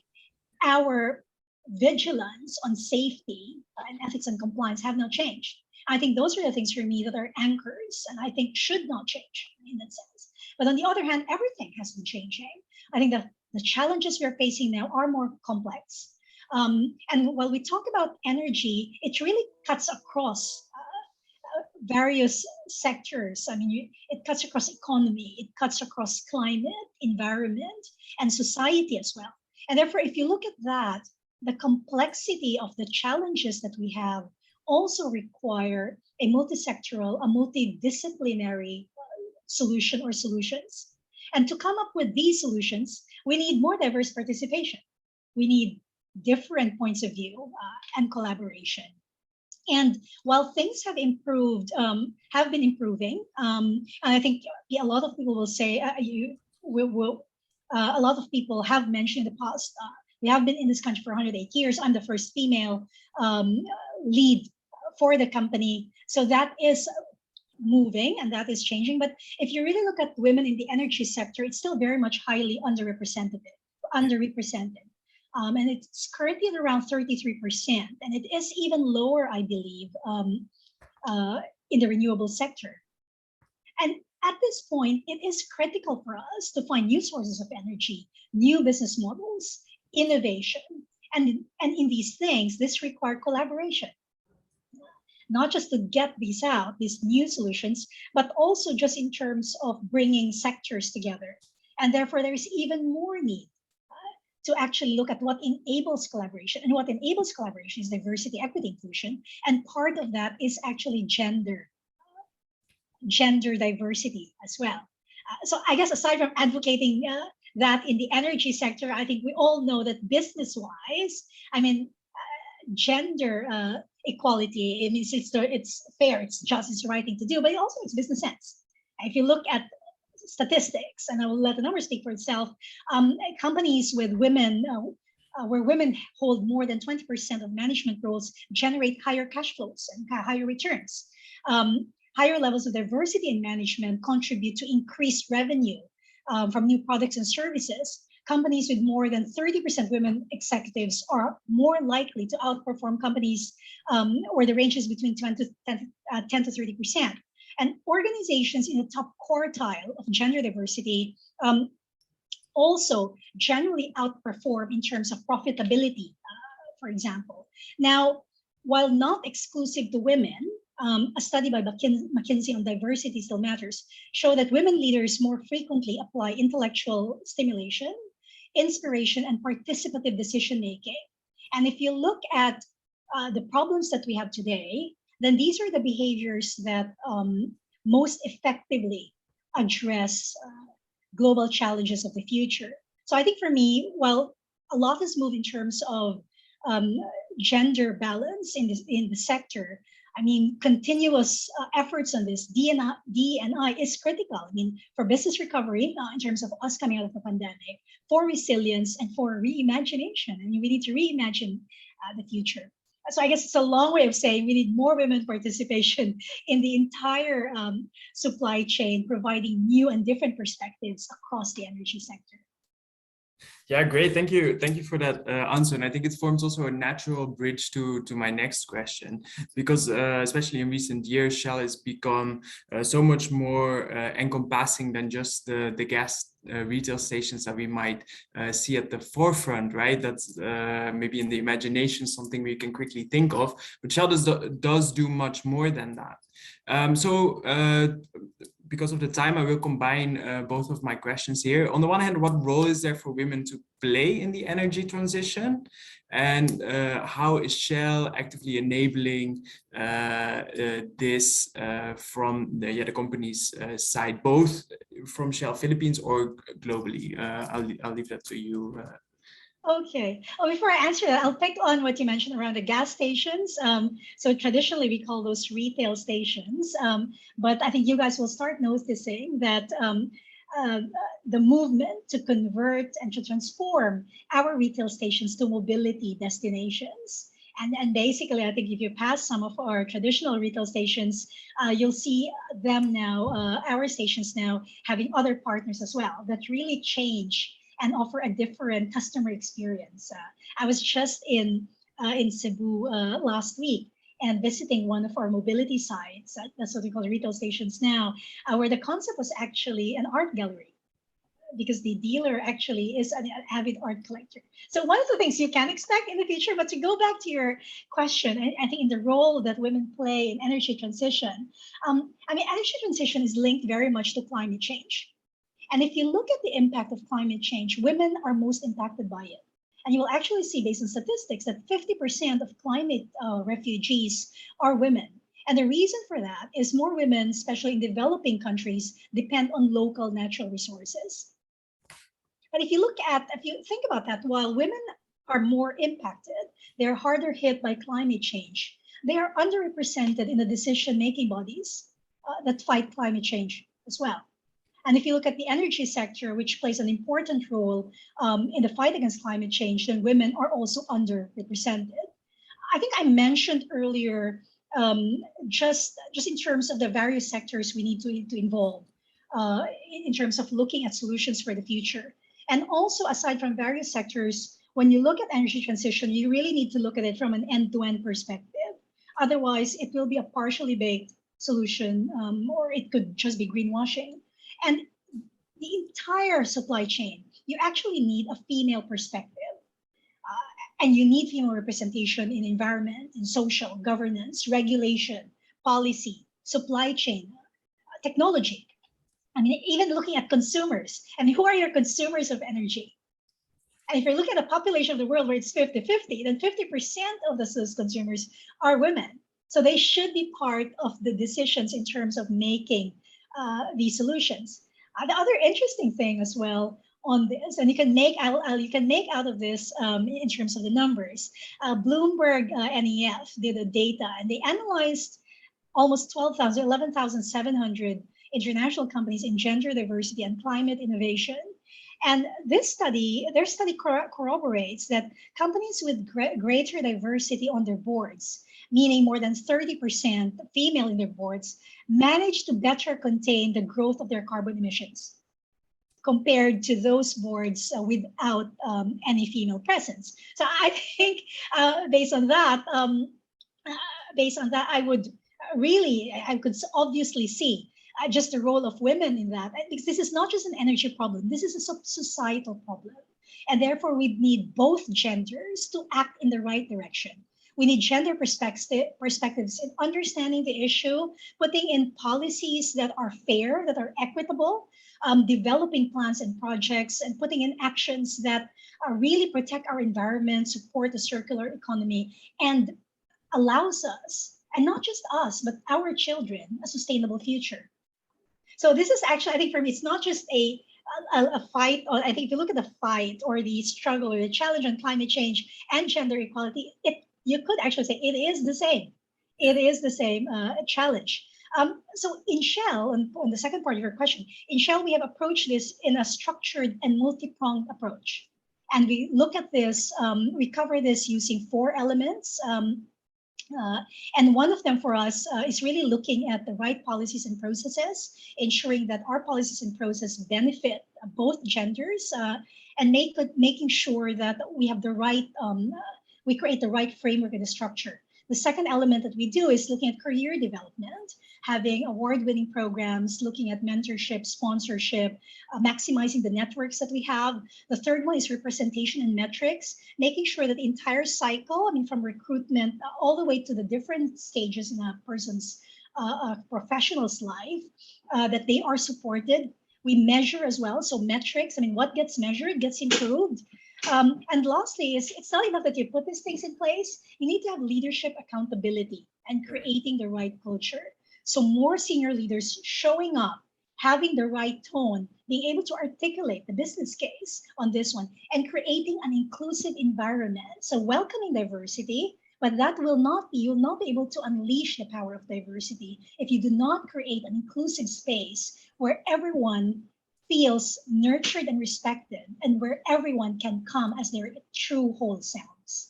Our vigilance on safety and ethics and compliance have not changed. I think those are the things for me that are anchors, and I think should not change in that sense. But on the other hand, everything has been changing. I think that the challenges we're facing now are more complex. And while we talk about energy, it really cuts across various sectors. I mean, it cuts across economy, it cuts across climate, environment, and society as well. And therefore, if you look at that, the complexity of the challenges that we have also require a multisectoral, a multidisciplinary solution or solutions. And to come up with these solutions, we need more diverse participation. We need different points of view and collaboration. And while things have improved, have been improving, and I think a lot of people will say, a lot of people have mentioned in the past, we have been in this country for 108 years. I'm the first female lead for the company. So that is moving and that is changing. But if you really look at women in the energy sector, it's still very much highly underrepresented. And it's currently at around 33%. And it is even lower, I believe, in the renewable sector. And at this point, it is critical for us to find new sources of energy, new business models, innovation. And in these things, this requires collaboration. Not just to get these out, these new solutions, but also just in terms of bringing sectors together. And therefore, there is even more need to actually look at what enables collaboration. And what enables collaboration is diversity, equity, inclusion. And part of that is actually gender diversity as well. So I guess aside from advocating that in the energy sector, I think we all know that business-wise, I mean, gender equality, it means it's fair, it's just, it's the right thing to do, but also it's business sense. If you look at statistics, and I will let the numbers speak for itself, companies with women, where women hold more than 20% of management roles, generate higher cash flows and higher returns. Higher levels of diversity in management contribute to increased revenue from new products and services. Companies with more than 30% women executives are more likely to outperform companies where the range is between 10 to 30%. And organizations in the top quartile of gender diversity also generally outperform in terms of profitability, for example. Now, while not exclusive to women, a study by McKinsey on diversity still matters show that women leaders more frequently apply intellectual stimulation, inspiration, and participative decision-making. And if you look at the problems that we have today, then these are the behaviors that most effectively address global challenges of the future. So I think for me, while a lot has moved in terms of gender balance in the sector, I mean, continuous efforts on this, D&I is critical. I mean, for business recovery, in terms of us coming out of the pandemic, for resilience and for reimagination. I mean, we need to reimagine the future. So I guess it's a long way of saying we need more women participation in the entire supply chain, providing new and different perspectives across the energy sector. Yeah, great. Thank you. Thank you for that answer. And I think it forms also a natural bridge to my next question, because especially in recent years, Shell has become so much more encompassing than just the gas retail stations that we might see at the forefront, right? That's maybe in the imagination something we can quickly think of, but Shell does do much more than that. Because of the time, I will combine both of my questions here. On the one hand, what role is there for women to play in the energy transition? And how is Shell actively enabling this from the company's side, both from Shell Philippines or globally? I'll leave that to you. Okay. Oh, before I answer that, I'll pick on what you mentioned around the gas stations. So traditionally, we call those retail stations. But I think you guys will start noticing that the movement to convert and to transform our retail stations to mobility destinations. And basically, I think if you pass some of our traditional retail stations, you'll see them now, our stations now, having other partners as well that really change and offer a different customer experience. I was just in Cebu last week and visiting one of our mobility sites. That's what we call retail stations now, where the concept was actually an art gallery, because the dealer actually is an avid art collector. So one of the things you can expect in the future, but to go back to your question, I think in the role that women play in energy transition, energy transition is linked very much to climate change. And if you look at the impact of climate change, women are most impacted by it. And you will actually see, based on statistics, that 50% of climate refugees are women. And the reason for that is more women, especially in developing countries, depend on local natural resources. But if you think about that, while women are more impacted, they're harder hit by climate change, they are underrepresented in the decision-making bodies that fight climate change as well. And if you look at the energy sector, which plays an important role in the fight against climate change, then women are also underrepresented. I think I mentioned earlier, just in terms of the various sectors we need to involve in terms of looking at solutions for the future. And also, aside from various sectors, when you look at energy transition, you really need to look at it from an end-to-end perspective. Otherwise, it will be a partially baked solution, or it could just be greenwashing. And the entire supply chain, you actually need a female perspective. And you need female representation in environment, in social, governance, regulation, policy, supply chain, technology. I mean, even looking at consumers. And who are your consumers of energy? And if you're looking at the population of the world where it's 50-50, then 50% of those consumers are women. So they should be part of the decisions in terms of making these solutions. The other interesting thing as well on this, and you can make out of this in terms of the numbers. Bloomberg NEF did a data, and they analyzed almost 11,700 international companies in gender diversity and climate innovation. And their study corroborates that companies with greater diversity on their boards, meaning more than 30% female in their boards, manage to better contain the growth of their carbon emissions compared to those boards without any female presence. So I think based on that, I could obviously see just the role of women in that, because this is not just an energy problem, this is a societal problem. And therefore we need both genders to act in the right direction. We need gender perspectives in understanding the issue, putting in policies that are fair, that are equitable, developing plans and projects, and putting in actions that really protect our environment, support the circular economy, and allows us, and not just us, but our children, a sustainable future. So this is actually, I think for me, it's not just a fight, or I think if you look at the fight or the struggle or the challenge on climate change and gender equality, you could actually say it is the same. It is the same challenge. So in Shell, and on the second part of your question, in Shell, we have approached this in a structured and multi-pronged approach. And we look at this, we cover this using 4 elements. And one of them for us is really looking at the right policies and processes, ensuring that our policies and process benefit both genders, and making sure that we have the right, we create the right framework and the structure. The second element that we do is looking at career development, having award-winning programs, looking at mentorship, sponsorship, maximizing the networks that we have. The third one is representation and metrics, making sure that the entire cycle, I mean, from recruitment all the way to the different stages in a person's professional's life, that they are supported. We measure as well, so metrics, I mean, what gets measured gets improved. And lastly, it's not enough that you put these things in place. You need to have leadership accountability and creating the right culture. So more senior leaders showing up, having the right tone, being able to articulate the business case on this one, and creating an inclusive environment. So welcoming diversity, but that will not be, you'll not be able to unleash the power of diversity if you do not create an inclusive space where everyone feels nurtured and respected, and where everyone can come as their true whole selves.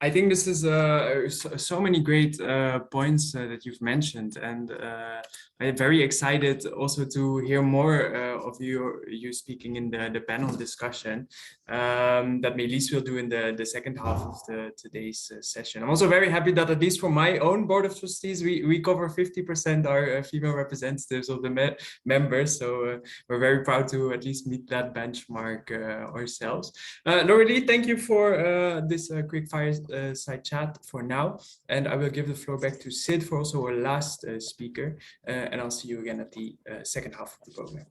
I think this is so many great points that you've mentioned, and I'm very excited also to hear more of you speaking in the panel discussion that Melis will do in the second half of today's session. I'm also very happy that at least for my own board of trustees, we cover 50% are female representatives of the members, so we're very proud to at least meet that benchmark ourselves. Lorelie, thank you for this quick fireside chat for now, and I will give the floor back to Sid for also our last speaker, and I'll see you again at the second half of the program.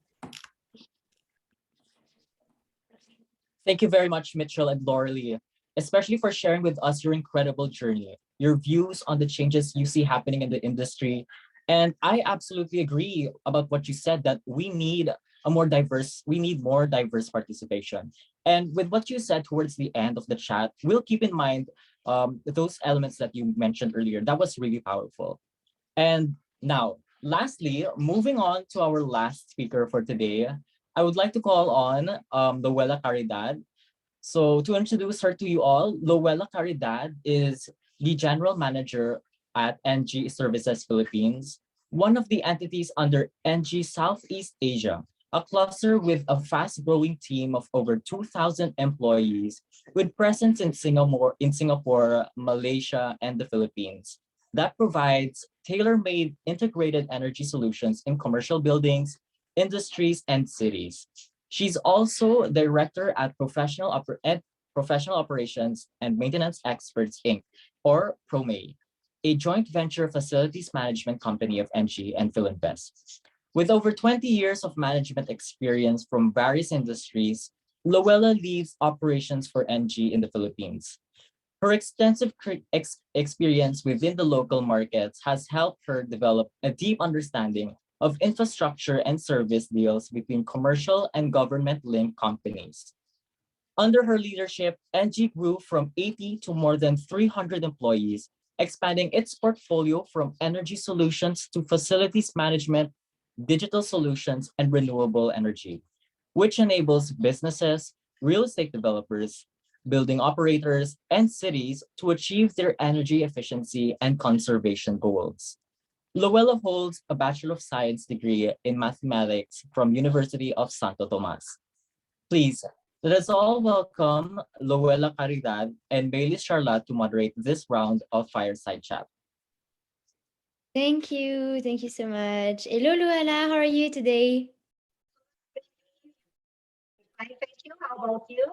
Thank you very much, Mitchell and Lorelie, especially for sharing with us your incredible journey, your views on the changes you see happening in the industry. And I absolutely agree about what you said, that we need more diverse participation. And with what you said towards the end of the chat, we'll keep in mind those elements that you mentioned earlier. That was really powerful. And now, lastly, moving on to our last speaker for today, I would like to call on Louella Caridad. So to introduce her to you all, Louella Caridad is the General Manager at NG Services Philippines, one of the entities under NG Southeast Asia, a cluster with a fast-growing team of over 2,000 employees with presence in Singapore, Malaysia, and the Philippines that provides tailor-made integrated energy solutions in commercial buildings, industries, and cities. She's also director at Professional Operations and Maintenance Experts, Inc., or PROME, a joint venture facilities management company of NG and Philinvest. With over 20 years of management experience from various industries, Louella leads operations for NG in the Philippines. Her extensive experience within the local markets has helped her develop a deep understanding of infrastructure and service deals between commercial and government-linked companies. Under her leadership, NG grew from 80 to more than 300 employees, expanding its portfolio from energy solutions to facilities management, digital solutions, and renewable energy, which enables businesses, real estate developers, building operators, and cities to achieve their energy efficiency and conservation goals. Louella holds a Bachelor of Science degree in mathematics from University of Santo Tomas. Please, let us all welcome Louella Caridad and Melis Charlotte to moderate this round of fireside chat. Thank you. Thank you so much. Hello, Louella. How are you today? Hi, thank you. How about you?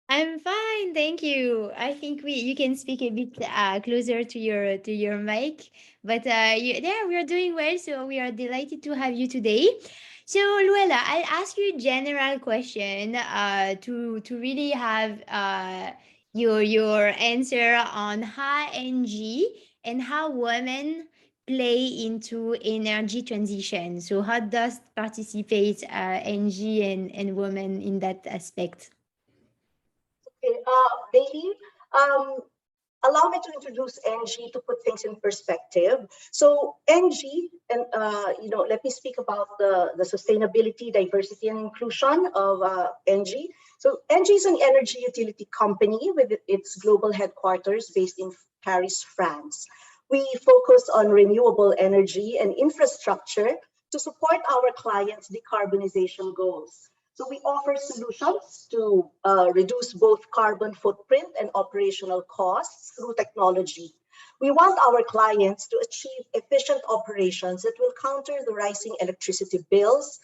I'm fine, thank you. I think you can speak a bit closer to your mic, but yeah, we are doing well. So we are delighted to have you today. So Luella, I'll ask you a general question to really have your answer on how NG and how women play into energy transition. So how does participate NG and women in that aspect? Okay, Bailey, um, allow me to introduce NG to put things in perspective. So NG, and let me speak about the sustainability, diversity, and inclusion of NG. So NG is an energy utility company with its global headquarters based in Paris, France. We focus on renewable energy and infrastructure to support our clients' decarbonization goals. So we offer solutions to reduce both carbon footprint and operational costs through technology. We want our clients to achieve efficient operations that will counter the rising electricity bills,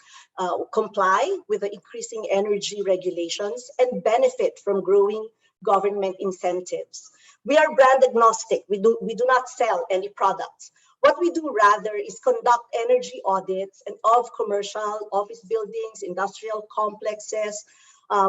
comply with the increasing energy regulations, and benefit from growing government incentives. We are brand agnostic. We do not sell any products. What we do rather is conduct energy audits of commercial office buildings, industrial complexes,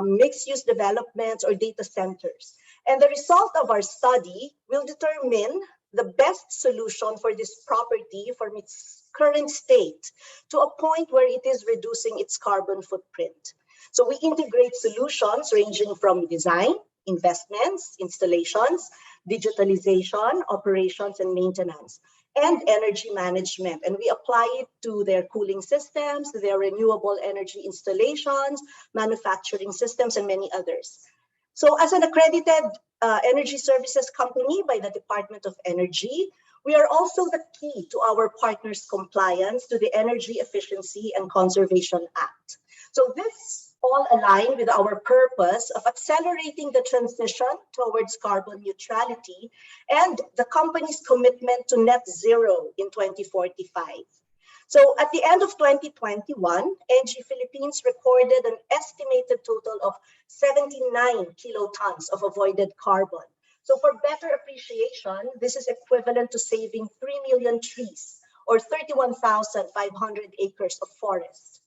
mixed-use developments, or data centers. And the result of our study will determine the best solution for this property from its current state to a point where it is reducing its carbon footprint. So we integrate solutions ranging from design, investments, installations, digitalization, operations, and maintenance, and energy management. And we apply it to their cooling systems, their renewable energy installations, manufacturing systems, and many others. So as an accredited energy services company by the Department of Energy, we are also the key to our partners' compliance to the Energy Efficiency and Conservation Act. So this all align with our purpose of accelerating the transition towards carbon neutrality and the company's commitment to net zero in 2045. So at the end of 2021, NG Philippines recorded an estimated total of 79 kilotons of avoided carbon. So for better appreciation, this is equivalent to saving 3 million trees or 31,500 acres of forest.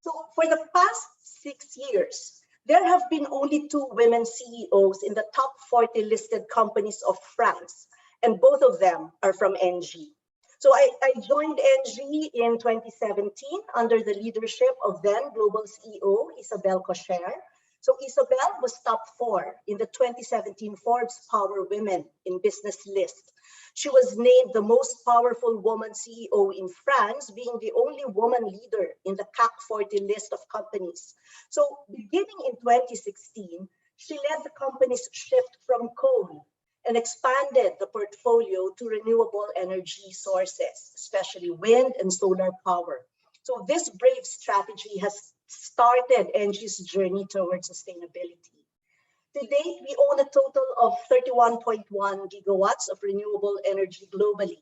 So for the past 6 years, there have been only 2 women CEOs in the top 40 listed companies of France, and both of them are from NG. So I joined NG in 2017 under the leadership of then global CEO Isabelle Cocher. So Isabelle was top 4 in the 2017 Forbes Power Women in Business list. She was named the most powerful woman CEO in France, being the only woman leader in the CAC 40 list of companies. So beginning in 2016, she led the company's shift from coal and expanded the portfolio to renewable energy sources, especially wind and solar power. So this brave strategy has started NG's journey towards sustainability. To date, we own a total of 31.1 gigawatts of renewable energy globally.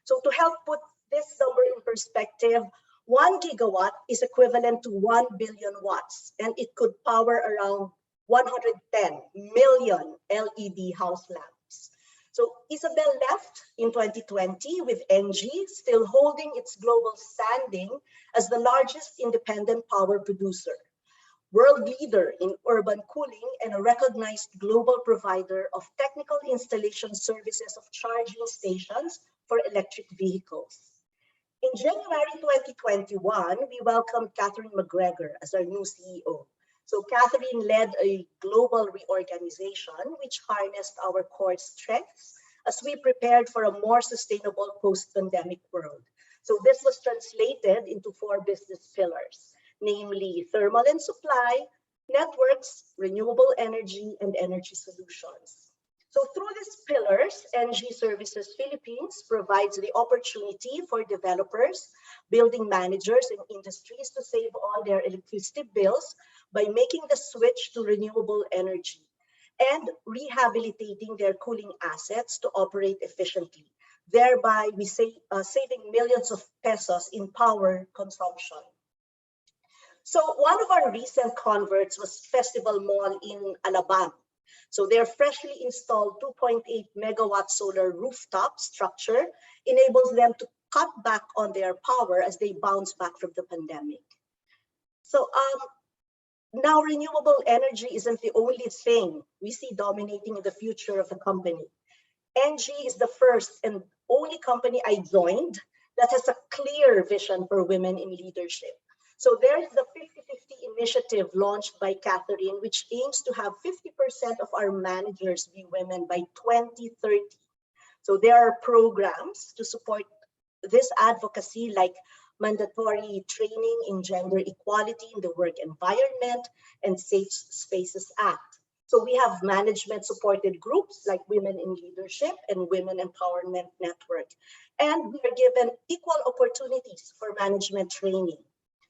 So to help put this number in perspective, 1 gigawatt is equivalent to 1 billion watts, and it could power around 110 million LED house lamps. So Isabelle left in 2020 with NG still holding its global standing as the largest independent power producer, world leader in urban cooling, and a recognized global provider of technical installation services of charging stations for electric vehicles. In January 2021, we welcomed Catherine McGregor as our new CEO. So Catherine led a global reorganization which harnessed our core strengths as we prepared for a more sustainable post-pandemic world. So this was translated into 4 business pillars, namely thermal and supply, networks, renewable energy, and energy solutions. So through these pillars, NG Services Philippines provides the opportunity for developers, building managers, and industries to save on their electricity bills by making the switch to renewable energy and rehabilitating their cooling assets to operate efficiently. Thereby, we saving millions of pesos in power consumption. So one of our recent converts was Festival Mall in Alabang. So their freshly installed 2.8 megawatt solar rooftop structure enables them to cut back on their power as they bounce back from the pandemic. So now renewable energy isn't the only thing we see dominating the future of the company. NG is the first and only company I joined that has a clear vision for women in leadership. So there's the 50-50 initiative launched by Catherine, which aims to have 50% of our managers be women by 2030. So there are programs to support this advocacy, like mandatory training in gender equality in the work environment and Safe Spaces Act. So we have management supported groups like Women in Leadership and Women Empowerment Network. And we are given equal opportunities for management training.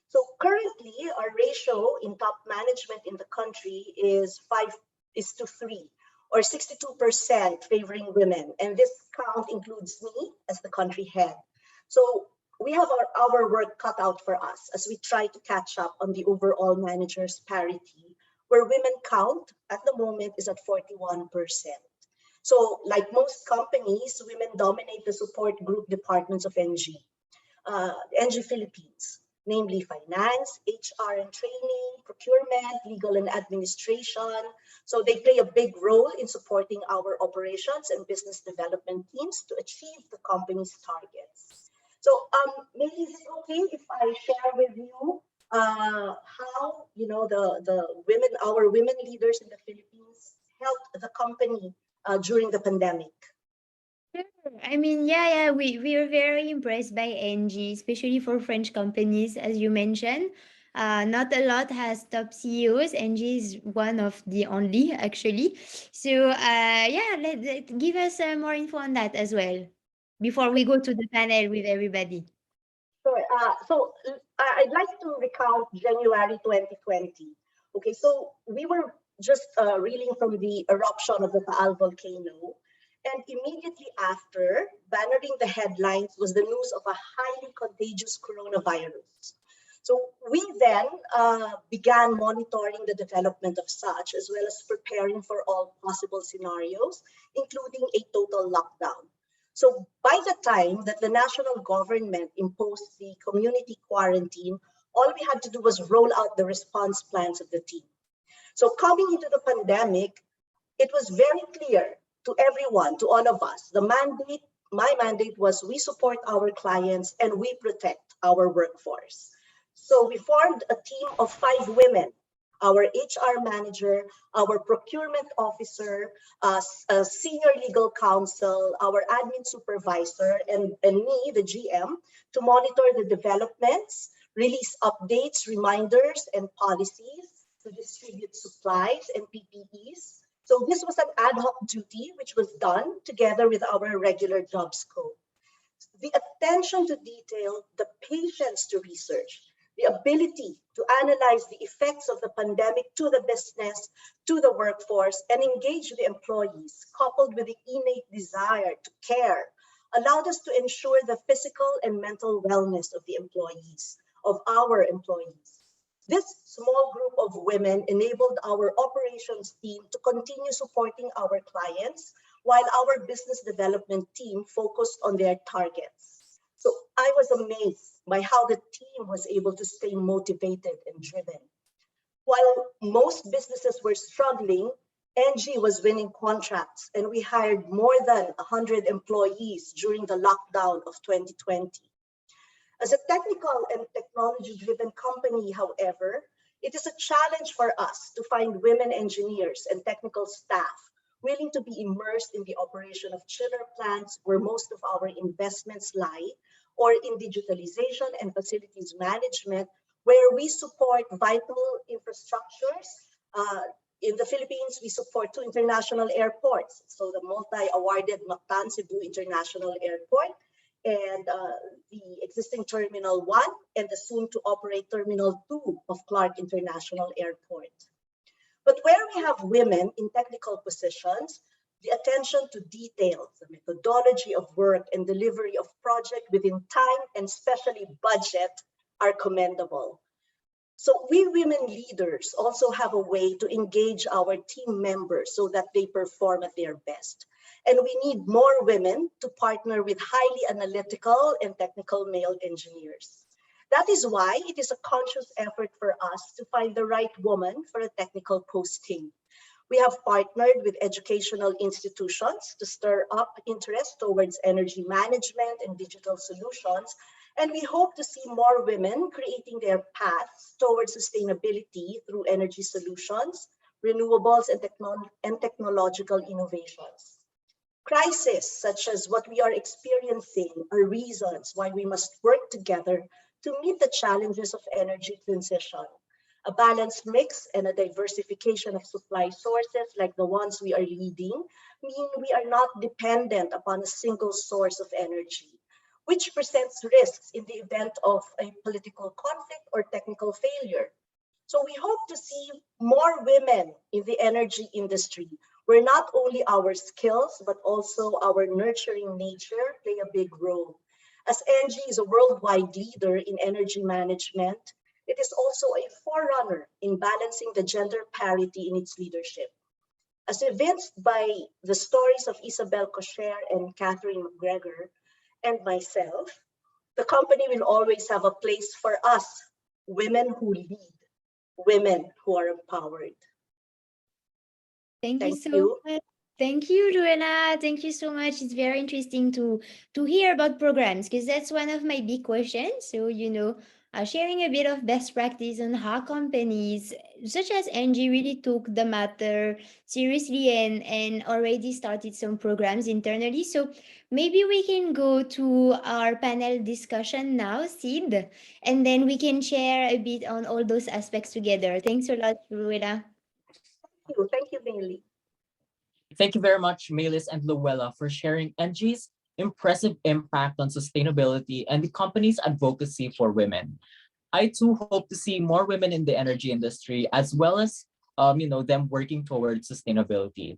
So currently our ratio in top management in the country is 5:3, or 62% favoring women. And this count includes me as the country head. So we have our work cut out for us as we try to catch up on the overall managers parity, where women count at the moment is at 41%. So like most companies, women dominate the support group departments of NG Philippines, namely finance, HR and training, procurement, legal and administration. So they play a big role in supporting our operations and business development teams to achieve the company's targets. So maybe is it okay if I share with you how our women leaders in the Philippines helped the company during the pandemic? Sure. I mean, yeah, we are very impressed by NG, especially for French companies, as you mentioned. Not a lot has top CEOs. NG is one of the only, actually. So, yeah, give us more info on that as well before we go to the panel with everybody. Sure. I'd like to recount January 2020. Okay, so we were just reeling from the eruption of the Taal volcano. And immediately after, bannering the headlines was the news of a highly contagious coronavirus. So we then began monitoring the development of such, as well as preparing for all possible scenarios, including a total lockdown. So by the time that the national government imposed the community quarantine, all we had to do was roll out the response plans of the team. So coming into the pandemic, it was very clear to everyone, to all of us, my mandate was we support our clients and we protect our workforce. So we formed a team of 5 women, our HR manager, our procurement officer, a senior legal counsel, our admin supervisor, and me, the GM, to monitor the developments, release updates, reminders, and policies, to distribute supplies and PPEs. So this was an ad hoc duty, which was done together with our regular job scope. The attention to detail, the patience to research, the ability to analyze the effects of the pandemic to the business, to the workforce, and engage the employees, coupled with the innate desire to care, allowed us to ensure the physical and mental wellness of the employees, of our employees. This small group of women enabled our operations team to continue supporting our clients while our business development team focused on their targets. So I was amazed by how the team was able to stay motivated and driven. While most businesses were struggling, NG was winning contracts, and we hired more than 100 employees during the lockdown of 2020. As a technical and technology-driven company, however, it is a challenge for us to find women engineers and technical staff willing to be immersed in the operation of chiller plants where most of our investments lie, or in digitalization and facilities management where we support vital infrastructures. In the Philippines, we support 2 international airports. So the multi-awarded Mactan Cebu International Airport, and the existing Terminal 1 and the soon to operate Terminal 2 of Clark International Airport. But where we have women in technical positions, the attention to details, the methodology of work and delivery of project within time and especially budget are commendable. So we women leaders also have a way to engage our team members so that they perform at their best. And we need more women to partner with highly analytical and technical male engineers. That is why it is a conscious effort for us to find the right woman for a technical posting. We have partnered with educational institutions to stir up interest towards energy management and digital solutions, And we hope to see more women creating their paths towards sustainability through energy solutions, renewables, and technological innovations. Crises such as what we are experiencing are reasons why we must work together to meet the challenges of energy transition. A balanced mix and a diversification of supply sources like the ones we are leading mean we are not dependent upon a single source of energy, which presents risks in the event of a political conflict or technical failure. So we hope to see more women in the energy industry, where not only our skills, but also our nurturing nature play a big role. As ENGIE is a worldwide leader in energy management, it is also a forerunner in balancing the gender parity in its leadership. As evinced by the stories of Isabel Cocher and Catherine McGregor and myself, the company will always have a place for us, women who lead, women who are empowered. Thank you Thank so you. much. Thank you, Louella. Thank you so much. It's very interesting to hear about programs because that's one of my big questions. So, sharing a bit of best practice on how companies such as NG really took the matter seriously and already started some programs internally. So maybe we can go to our panel discussion now, Sid, and then we can share a bit on all those aspects together. Thanks a lot, Louella. Thank you, Bailey. Thank you very much, Melis and Luella, for sharing NG's impressive impact on sustainability and the company's advocacy for women. I too hope to see more women in the energy industry, as well as them working towards sustainability.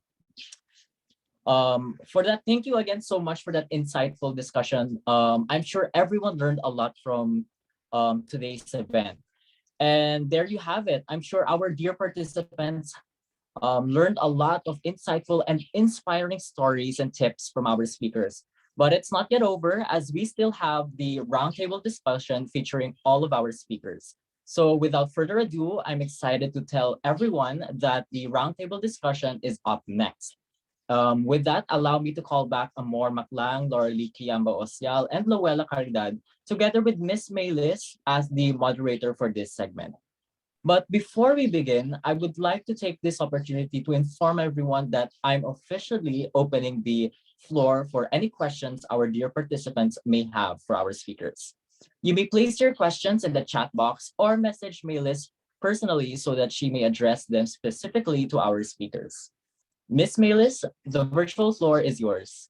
For that, thank you again so much for that insightful discussion. I'm sure everyone learned a lot from today's event. And there you have it. I'm sure our dear participants learned a lot of insightful and inspiring stories and tips from our speakers. But it's not yet over, as we still have the roundtable discussion featuring all of our speakers. So without further ado, I'm excited to tell everyone that the roundtable discussion is up next. With that, allow me to call back Amor Maclang, Lorelie Quiambao-Osial, and Louella Caridad, together with Miss Maylis as the moderator for this segment. But before we begin, I would like to take this opportunity to inform everyone that I'm officially opening the floor for any questions our dear participants may have for our speakers. You may place your questions in the chat box or message Maylis personally so that she may address them specifically to our speakers. Miss Maylis, the virtual floor is yours.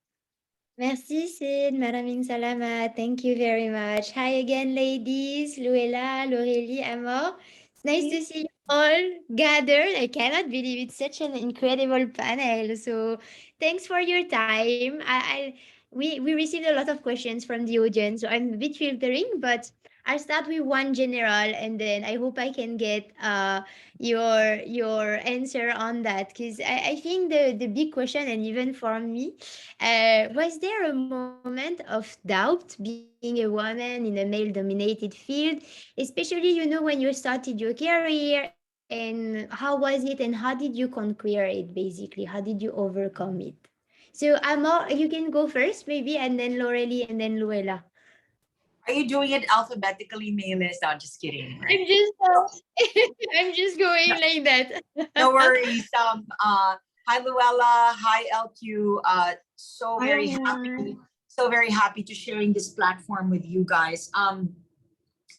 Merci, Sid. Maraming salamat. Thank you very much. Hi again, ladies. Luella, Lorelie, Amor. It's nice to see you all gathered. I cannot believe it's such an incredible panel. So thanks for your time. We received a lot of questions from the audience, so I'm a bit filtering, but I'll start with one general, and then I hope I can get your answer on that, because I think the big question, and even for me, was there a moment of doubt being a woman in a male dominated field, especially when you started your career, and how was it, and how did you conquer it? Basically, how did you overcome it? So Amor, you can go first maybe, and then Lorelie, and then Luella. Are you doing it alphabetically, Maylis? No, I'm just kidding, I'm right? just I'm just going like that. No worries. Hi Luella, hi LQ. So Hi, very Amor. happy, so very happy to sharing this platform with you guys.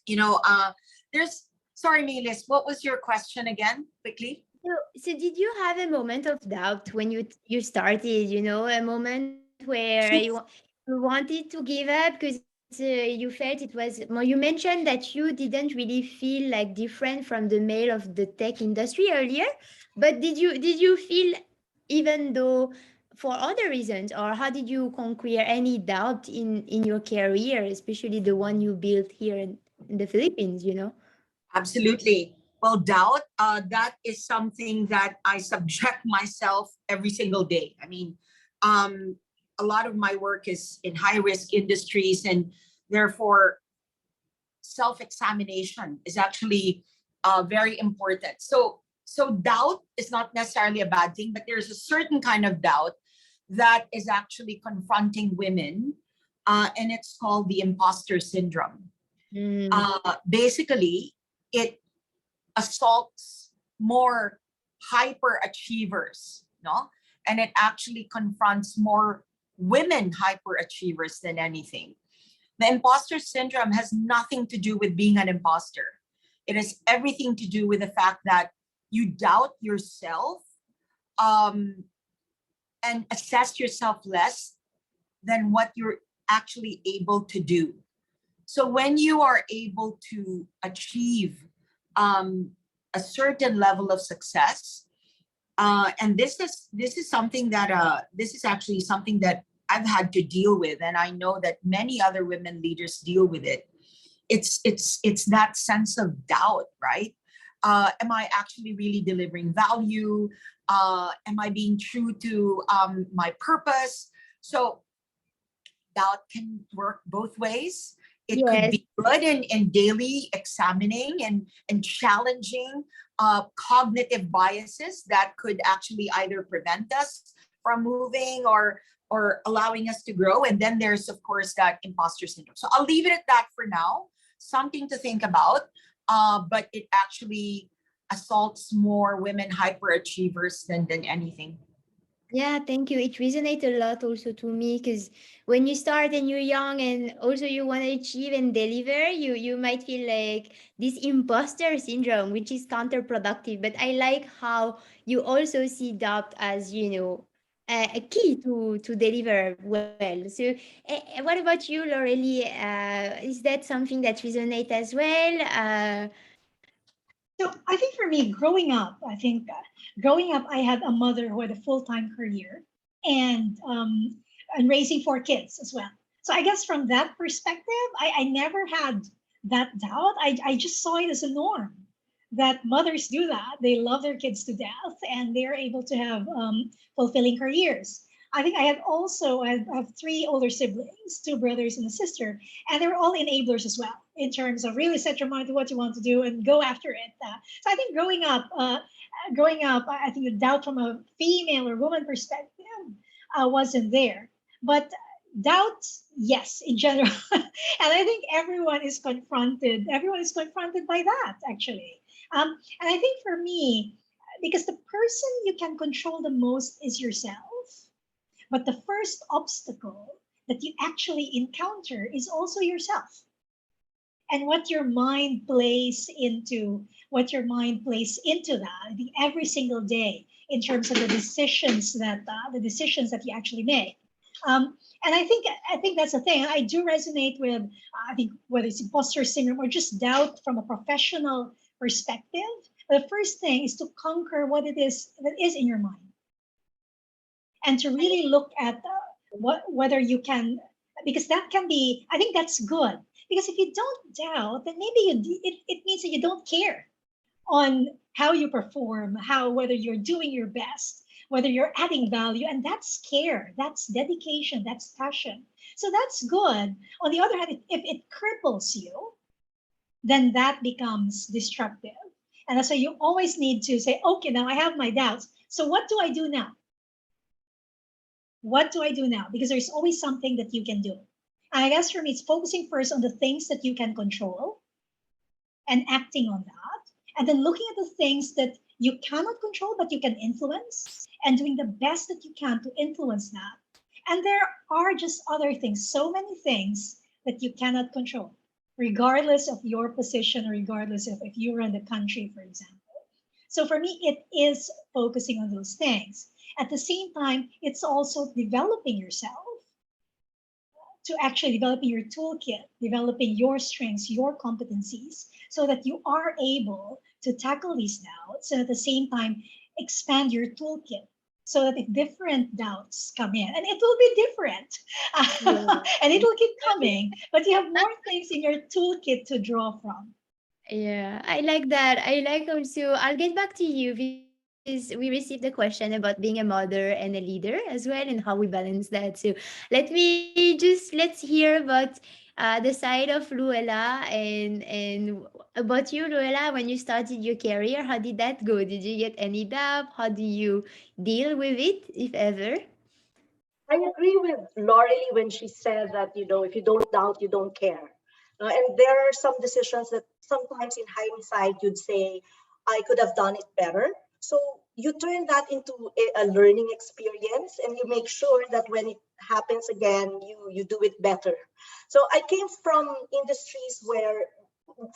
You know, there's sorry, Melis, what was your question again, quickly? So did you have a moment of doubt when you started? A moment where you wanted to give up because you felt it was. Well, you mentioned that you didn't really feel like different from the male of the tech industry earlier, but did you feel, even though for other reasons, or how did you conquer any doubt in your career, especially the one you built here in the Philippines? Absolutely. Well, doubt, that is something that I subject myself every single day. I mean, a lot of my work is in high risk industries, and therefore self-examination is actually very important. So doubt is not necessarily a bad thing, but there's a certain kind of doubt that is actually confronting women, and it's called the imposter syndrome. Mm. Basically, it assaults more hyperachievers, no? And it actually confronts more women hyperachievers than anything. The imposter syndrome has nothing to do with being an imposter. It has everything to do with the fact that you doubt yourself, um, and assess yourself less than what you're actually able to do. So when you are able to achieve a certain level of success, and this is something that this is actually something that I've had to deal with, and I know that many other women leaders deal with it. It's that sense of doubt, right? Am I actually really delivering value? Am I being true to my purpose? So doubt can work both ways. It could Yes. be good in daily examining and challenging cognitive biases that could actually either prevent us from moving or allowing us to grow. And then there's of course that imposter syndrome. So I'll leave it at that for now. Something to think about. But it actually assaults more women hyperachievers than anything. Yeah, thank you. It resonates a lot also to me because when you start and you're young and also you want to achieve and deliver, you might feel like this imposter syndrome, which is counterproductive. But I like how you also see doubt as, a key to deliver well. So, what about you, Lorelie? Is that something that resonates as well? So I think for me, growing up, I had a mother who had a full time career and raising four kids as well. So I guess from that perspective, I never had that doubt. I just saw it as a norm that mothers do that. They love their kids to death and they're able to have fulfilling careers. I think I have three older siblings, two brothers and a sister, and they're all enablers as well in terms of really set your mind to what you want to do and go after it. So I think growing up, I think the doubt from a female or woman perspective wasn't there, but doubt, yes, in general, and I think everyone is confronted. Everyone is confronted by that actually, and I think for me, because the person you can control the most is yourself, but the first obstacle that you actually encounter is also yourself and what your mind plays into that. I think every single day in terms of the decisions that you actually make. And I think that's the thing. I do resonate with I think whether it's imposter syndrome or just doubt from a professional perspective. The first thing is to conquer what it is that is in your mind and to really look at whether you can, because that can be, I think that's good, because if you don't doubt, then maybe it means that you don't care on how you perform, whether you're doing your best, whether you're adding value, and that's care, that's dedication, that's passion. So that's good. On the other hand, if it cripples you, then that becomes destructive. And that's why you always need to say, okay, now I have my doubts, so what do I do now? What do I do now? Because there's always something that you can do. And I guess for me, it's focusing first on the things that you can control and acting on that. And then looking at the things that you cannot control, but you can influence and doing the best that you can to influence that. And there are just other things, so many things that you cannot control, regardless of your position, or regardless of if you run the country, for example. So for me, it is focusing on those things. At the same time, it's also developing yourself to actually developing your toolkit, developing your strengths, your competencies, so that you are able to tackle these doubts and at the same time expand your toolkit so that if different doubts come in, and it will be different, and it will keep coming, but you have more things in your toolkit to draw from. Yeah, I like that. I like also, I'll get back to you because we received a question about being a mother and a leader as well and how we balance that. So let's hear about the side of Luella and about you, Luella, when you started your career, how did that go? Did you get any doubt? How do you deal with it, if ever? I agree with Lorelie when she said that, if you don't doubt, you don't care. And there are some decisions that sometimes in hindsight you'd say, I could have done it better. So you turn that into a learning experience, and you make sure that when it happens again, you do it better. So I came from industries where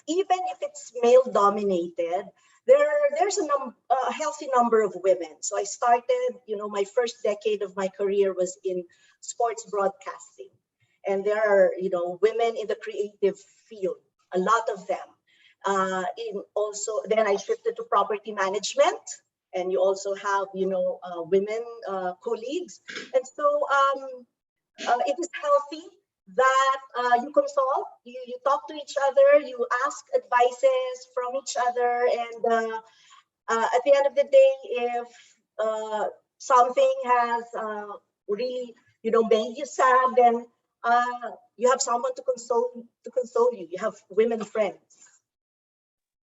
even if it's male dominated, there's a healthy number of women. So I started, my first decade of my career was in sports broadcasting. And there are, women in the creative field, a lot of them. Then I shifted to property management, and you also have, women colleagues. And so it is healthy that you consult, you talk to each other, you ask advices from each other, and at the end of the day, if something has really, made you sad, then you have someone to console you. You have women friends.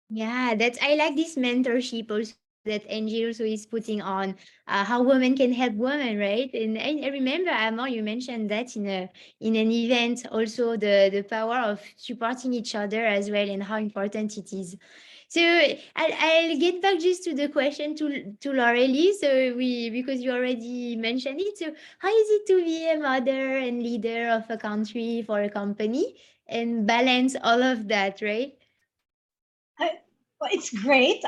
Yeah, I like this mentorship also that NG also is putting on how women can help women, right? And I remember, Amor, you mentioned that in an event also the power of supporting each other as well and how important it is. So I'll get back just to the question to Lorelie. So because you already mentioned it. So how is it to be a mother and leader of a country for a company and balance all of that, right? Well, it's great.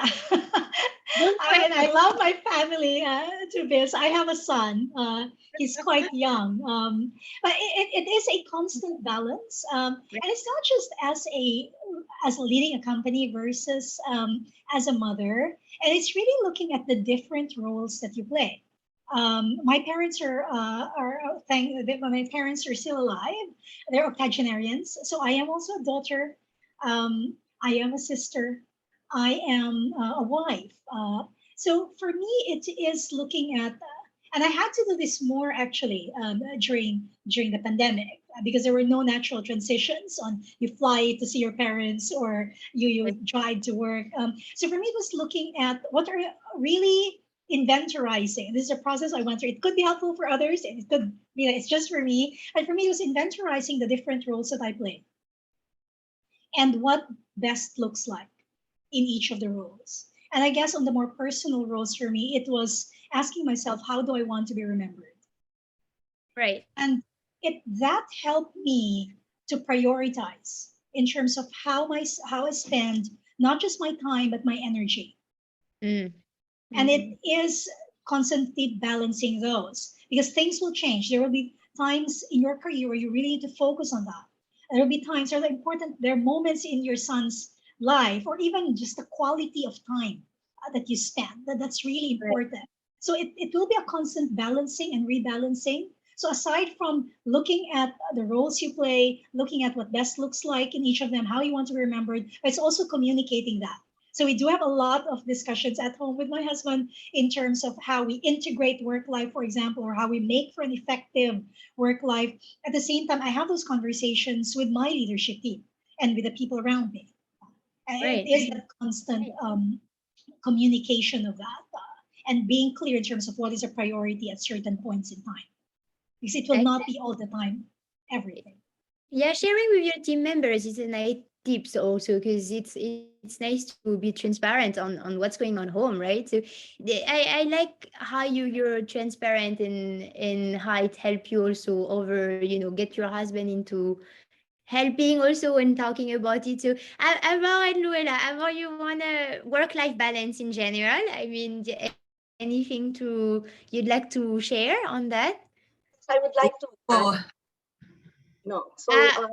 And I love my family to this. I have a son. He's quite young, but it is a constant balance, and it's not just as leading a company versus as a mother, and it's really looking at the different roles that you play. My parents thank that my parents are still alive. They're octogenarians, so I am also a daughter. I am a sister. I am a wife. So for me, it is looking at, and I had to do this more actually during the pandemic because there were no natural transitions on you fly to see your parents or you drive to work. So for me, it was looking at what are really inventorizing. This is a process I went through. It could be helpful for others, and it could be that it's just for me. And for me, it was inventorizing the different roles that I play and what best looks like in each of the roles. And I guess on the more personal roles for me, it was asking myself, how do I want to be remembered? Right. And that helped me to prioritize in terms of how I spend not just my time but my energy. Mm. And it is constantly balancing those because things will change. There will be times in your career where you really need to focus on that. And there will be times, there are moments in your son's life or even just the quality of time that you spend that's really important. So it will be a constant balancing and rebalancing. So aside from looking at the roles you play, looking at what best looks like in each of them, how you want to be remembered, it's also communicating that. So we do have a lot of discussions at home with my husband in terms of how we integrate work life, for example, or how we make for an effective work life. At the same time, I have those conversations with my leadership team and with the people around me. And Right. it is that constant communication of that and being clear in terms of what is a priority at certain points in time. Because it will not be all the time, everything. Yeah, sharing with your team members is a nice tips also because it's nice to be transparent on what's going on home, right? So I like how you're transparent and how it help you also over get your husband into helping also when talking about it. So Amor and Louella, Amor, you wanna work-life balance in general? I mean, anything you'd like to share on that? I would like to add, Oh, no. So, Uh,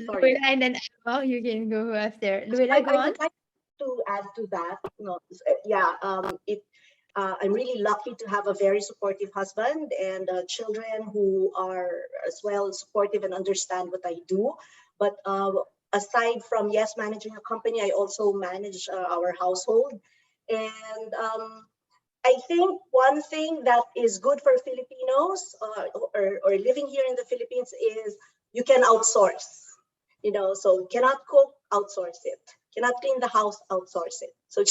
sorry. Louella and then Amor, you can go after. Louella, go I on. would like to add to that. No, yeah, I'm really lucky to have a very supportive husband and children who are as well supportive and understand what I do. But aside from managing a company, I also manage our household. And I think one thing that is good for Filipinos or living here in the Philippines is you can outsource. So cannot cook, outsource it. Cannot clean the house, outsource it. So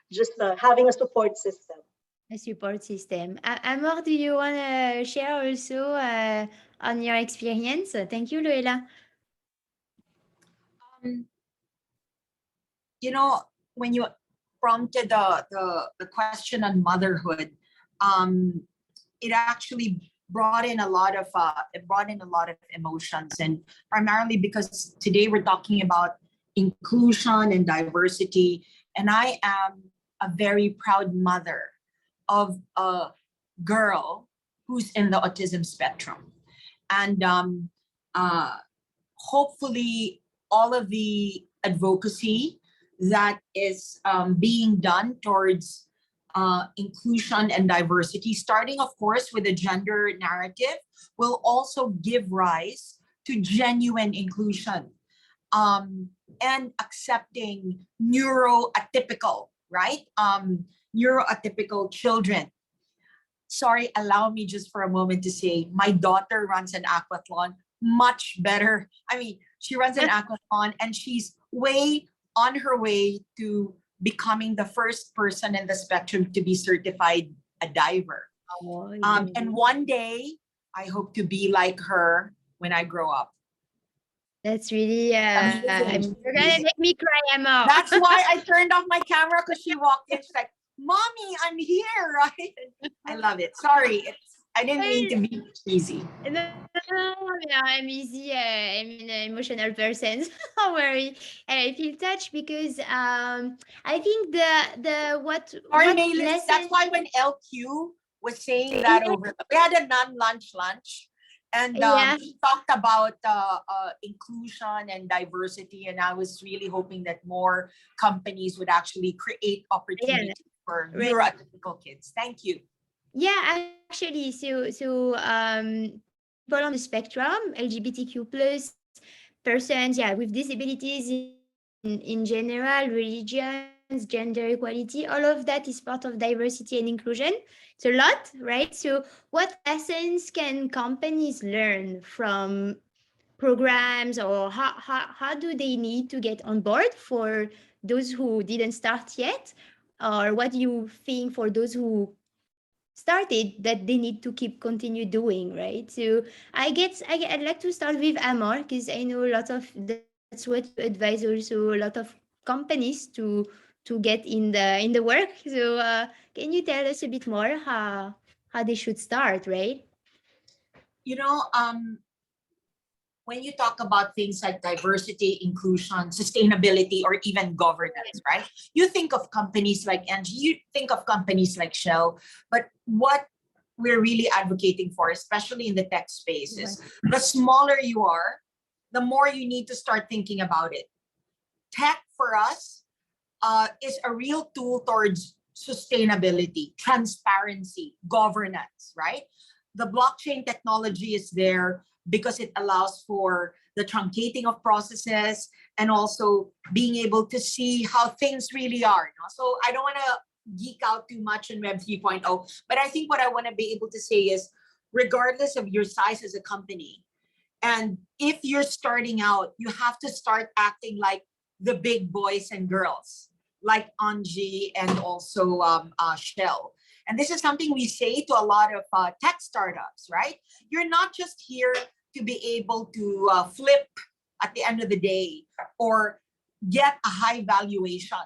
just having a support system. A support system. Amor, do you want to share also on your experience? Thank you, Louella. Um, you know, when you prompted the question on motherhood, um, it actually brought in a lot of emotions, and primarily because today we're talking about inclusion and diversity, and I am a very proud mother of a girl who's in the autism spectrum, and uh, hopefully all of the advocacy that is being done towards inclusion and diversity, starting, of course, with the gender narrative, will also give rise to genuine inclusion and accepting neuroatypical, right? Neuroatypical children. Sorry, allow me just for a moment to say my daughter runs an aquathlon much better. I mean, she runs an aquathlon and she's way on her way to becoming the first person in the spectrum to be certified a diver. Oh, And one day, I hope to be like her when I grow up. that's really Amazing. you're gonna make me cry, Emma. That's why I turned off my camera, because she walked in. She's like, "Mommy, I'm here!" Right? I love it. Sorry, I didn't mean to be cheesy. No, I'm easy. I'm an emotional person. So don't worry. And I feel touched because I think the Sorry, what Maylis. That's lesson. why when LQ was saying that over, we had a non-lunch lunch, and Yeah. he talked about inclusion and diversity, and I was really hoping that more companies would actually create opportunities for right. neuroatypical kids. Thank you. Yeah, actually, people on the spectrum, LGBTQ plus persons, yeah, with disabilities in general, religions, gender equality, all of that is part of diversity and inclusion. It's a lot, right? So what lessons can companies learn from programs, or how do they need to get on board for those who didn't start yet? Or what do you think for those who started that they need to keep continue doing, right? So I'd like to start with Amor, because I know a lot of that's what you advise also a lot of companies to get in the work. So can you tell us a bit more how they should start, right? You know, when you talk about things like diversity, inclusion, sustainability, or even governance, right? You think of companies like Engie, you think of companies like Shell, but what we're really advocating for, especially in the tech space, is the smaller you are, the more you need to start thinking about it. Tech for us is a real tool towards sustainability, transparency, governance, right? The blockchain technology is there because it allows for the truncating of processes and also being able to see how things really are. So I don't want to geek out too much in Web 3.0, but I think what I want to be able to say is, regardless of your size as a company, and if you're starting out, you have to start acting like the big boys and girls, like Anji and also Shell. And this is something we say to a lot of tech startups, right? You're not just here to be able to flip at the end of the day or get a high valuation.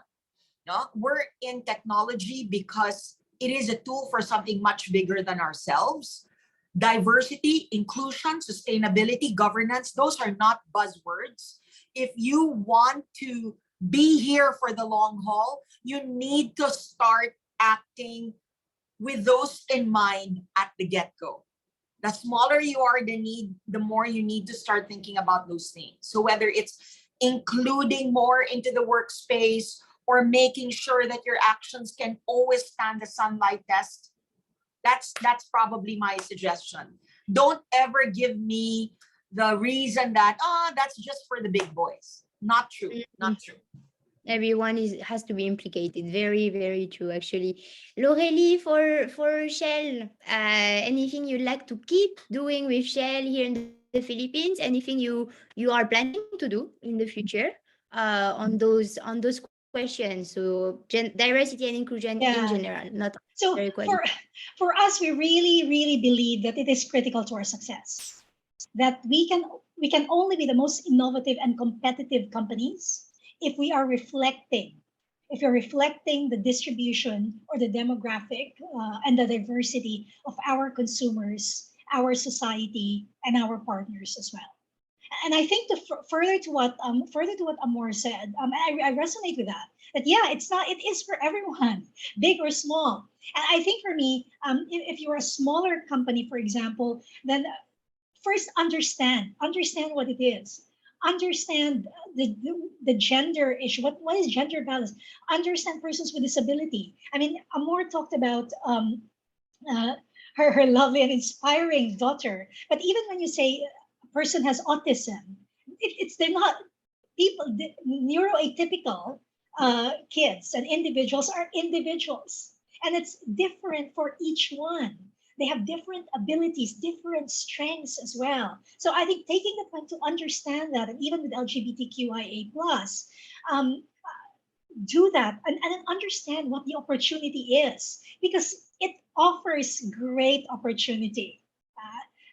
No, we're in technology because it is a tool for something much bigger than ourselves. Diversity, inclusion, sustainability, governance, those are not buzzwords. If you want to be here for the long haul, you need to start acting with those in mind at the get-go. The smaller you are, the more you need to start thinking about those things. So whether it's including more into the workspace or making sure that your actions can always stand the sunlight test, that's probably my suggestion. Don't ever give me the reason that that's just for the big boys. Not true. Not true. Everyone has to be implicated. Very, very true, actually. Lorelie, for Shell, anything you'd like to keep doing with Shell here in the Philippines? Anything you are planning to do in the future on those questions? So diversity and inclusion in general, not So gender equality. for us, we really, really believe that it is critical to our success, that we can we can only be the most innovative and competitive companies if we are reflecting, if you're reflecting the distribution or the demographic and the diversity of our consumers, our society, and our partners as well. And I think further to what Amor said, I resonate with that. That yeah, it is for everyone, big or small. And I think for me, if you're a smaller company, for example, then first understand what it is. Understand the gender issue. What is gender balance? Understand persons with disability. I mean, Amor talked about uh, her lovely and inspiring daughter. But even when you say a person has autism, they're not people. Neuroatypical kids and individuals are individuals, and it's different for each one. They have different abilities, different strengths as well. So I think taking the time to understand that, and even with LGBTQIA plus, um, do that and then understand what the opportunity is, because it offers great opportunity.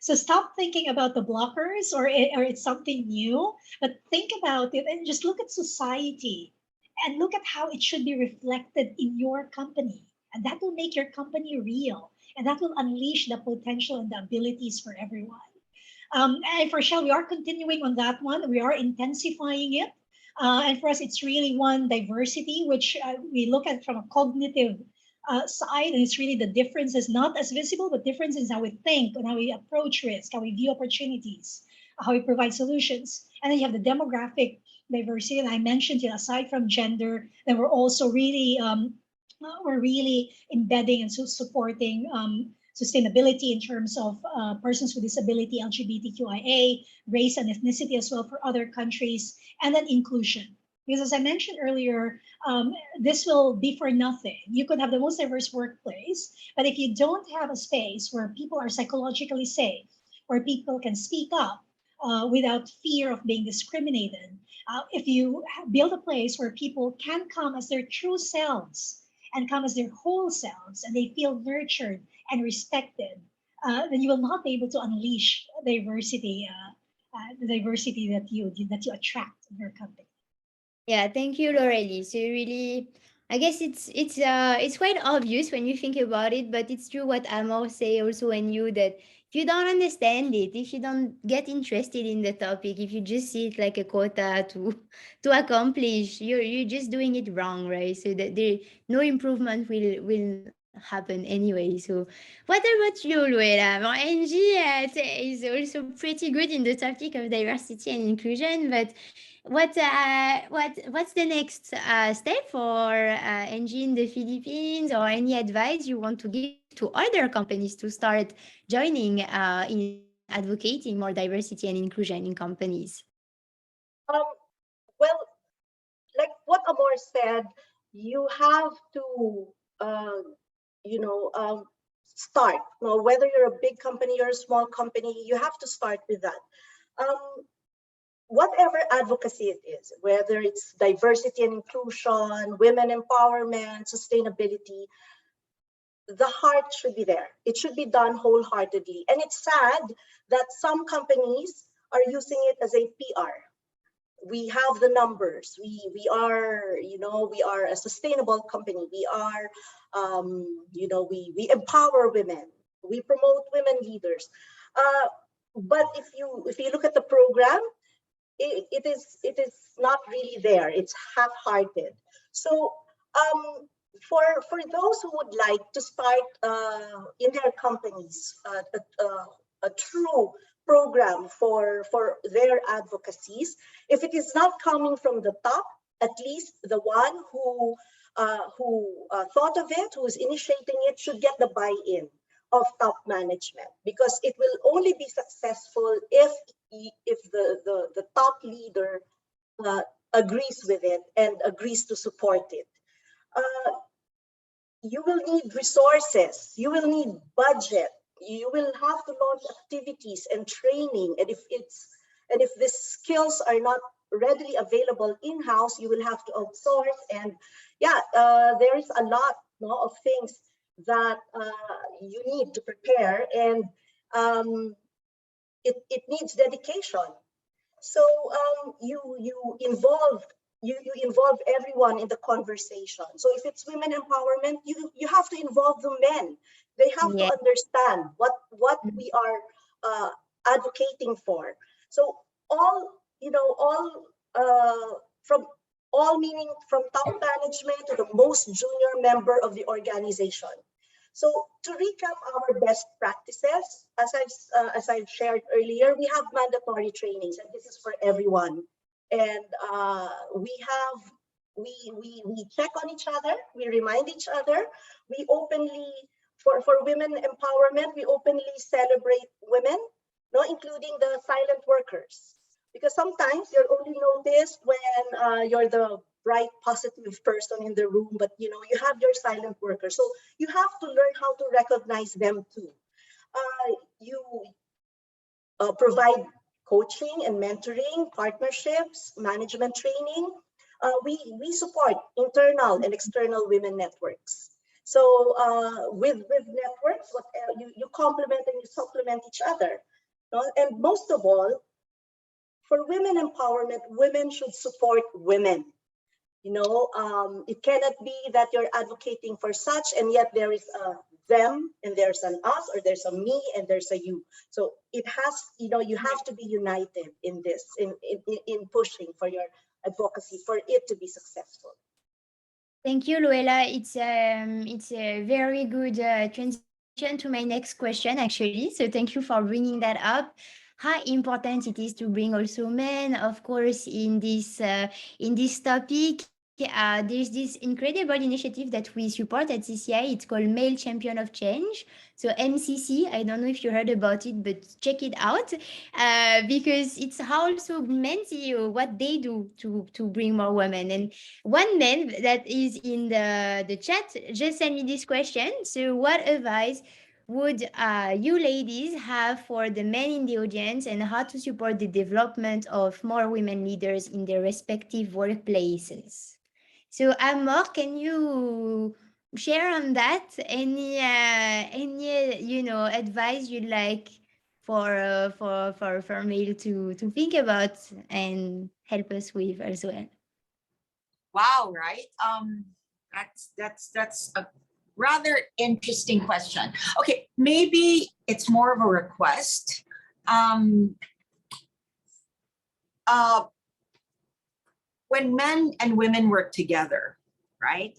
So stop thinking about the blockers or it's something new, but think about it and just look at society and look at how it should be reflected in your company. And that will make your company real, and that will unleash the potential and the abilities for everyone. And for Shell, we are continuing on that one. We are intensifying it. And for us, it's really one diversity, which we look at from a cognitive side. And it's really the difference is not as visible, but difference is how we think and how we approach risk, how we view opportunities, how we provide solutions. And then you have the demographic diversity. And I mentioned, aside from gender, then we're really embedding and supporting sustainability in terms of persons with disability, LGBTQIA, race and ethnicity as well for other countries, and then inclusion. Because as I mentioned earlier, this will be for nothing. You could have the most diverse workplace, but if you don't have a space where people are psychologically safe, where people can speak up without fear of being discriminated, if you build a place where people can come as their true selves and come as their whole selves, and they feel nurtured and respected, then you will not be able to unleash the diversity that you attract in your company. Yeah, thank you, Lorelie. So really, I guess it's quite obvious when you think about it, but it's true what Amo say also when you that if you don't understand it, if you don't get interested in the topic, if you just see it like a quota to accomplish, you're just doing it wrong, right? So that there no improvement will happen anyway. So what about you, Luella? Well, Angie is also pretty good in the topic of diversity and inclusion, but what's the next step for NG in the Philippines, or any advice you want to give to other companies to start joining in advocating more diversity and inclusion in companies? Um, well, like what Amor said, you have to, uh, start. Now, whether you're a big company or a small company, you have to start with that. Um, Whatever advocacy it is, whether it's diversity and inclusion, women empowerment, sustainability, the heart should be there. It should be done wholeheartedly. And it's sad that some companies are using it as a PR. We have the numbers. We are a sustainable company. We are, we empower women. We promote women leaders. But if you look at the program, it is not really there. It's half-hearted. So for those who would like to start in their companies a true program for their advocacies, if it is not coming from the top, at least the one who thought of it, who is initiating it, should get the buy-in of top management, because it will only be successful if the top leader agrees with it and agrees to support it. You will need resources, you will need budget, you will have to launch activities and training, and if the skills are not readily available in-house, you will have to outsource. And there is a lot of things that you need to prepare, and it needs dedication. So you involve everyone in the conversation. So if it's women empowerment, you have to involve the men. They have to Yeah. understand what we are advocating for. So all all from all meaning from top management to the most junior member of the organization. So to recap our best practices, as I've shared earlier, we have mandatory trainings, and this is for everyone. And we check on each other, we remind each other, we openly for women empowerment, we openly celebrate women, no, including the silent workers, because sometimes you're only noticed when you're the bright positive person in the room, but you have your silent workers. So you have to learn how to recognize them too. You provide coaching and mentoring, partnerships, management training. We support internal and external women networks. So with networks, you complement and you supplement each other. No? And most of all, for women empowerment, women should support women. It cannot be that you're advocating for such and yet there is a them and there's an us, or there's a me and there's a you. So it has, you have to be united in this, in pushing for your advocacy for it to be successful. Thank you, Louella. It's a very good transition to my next question, actually. So thank you for bringing that up. How important it is to bring also men, of course, in this topic. There's this incredible initiative that we support at CCI. It's called Male Champion of Change. So MCC, I don't know if you heard about it, but check it out because it's how also men see what they do to bring more women. And one man that is in the chat just sent me this question. So what advice would you ladies have for the men in the audience, and how to support the development of more women leaders in their respective workplaces? So Amor, can you share on that any advice you'd like for male to think about and help us with as well? Wow, right? That's a rather interesting question. Okay, maybe it's more of a request. When men and women work together, right?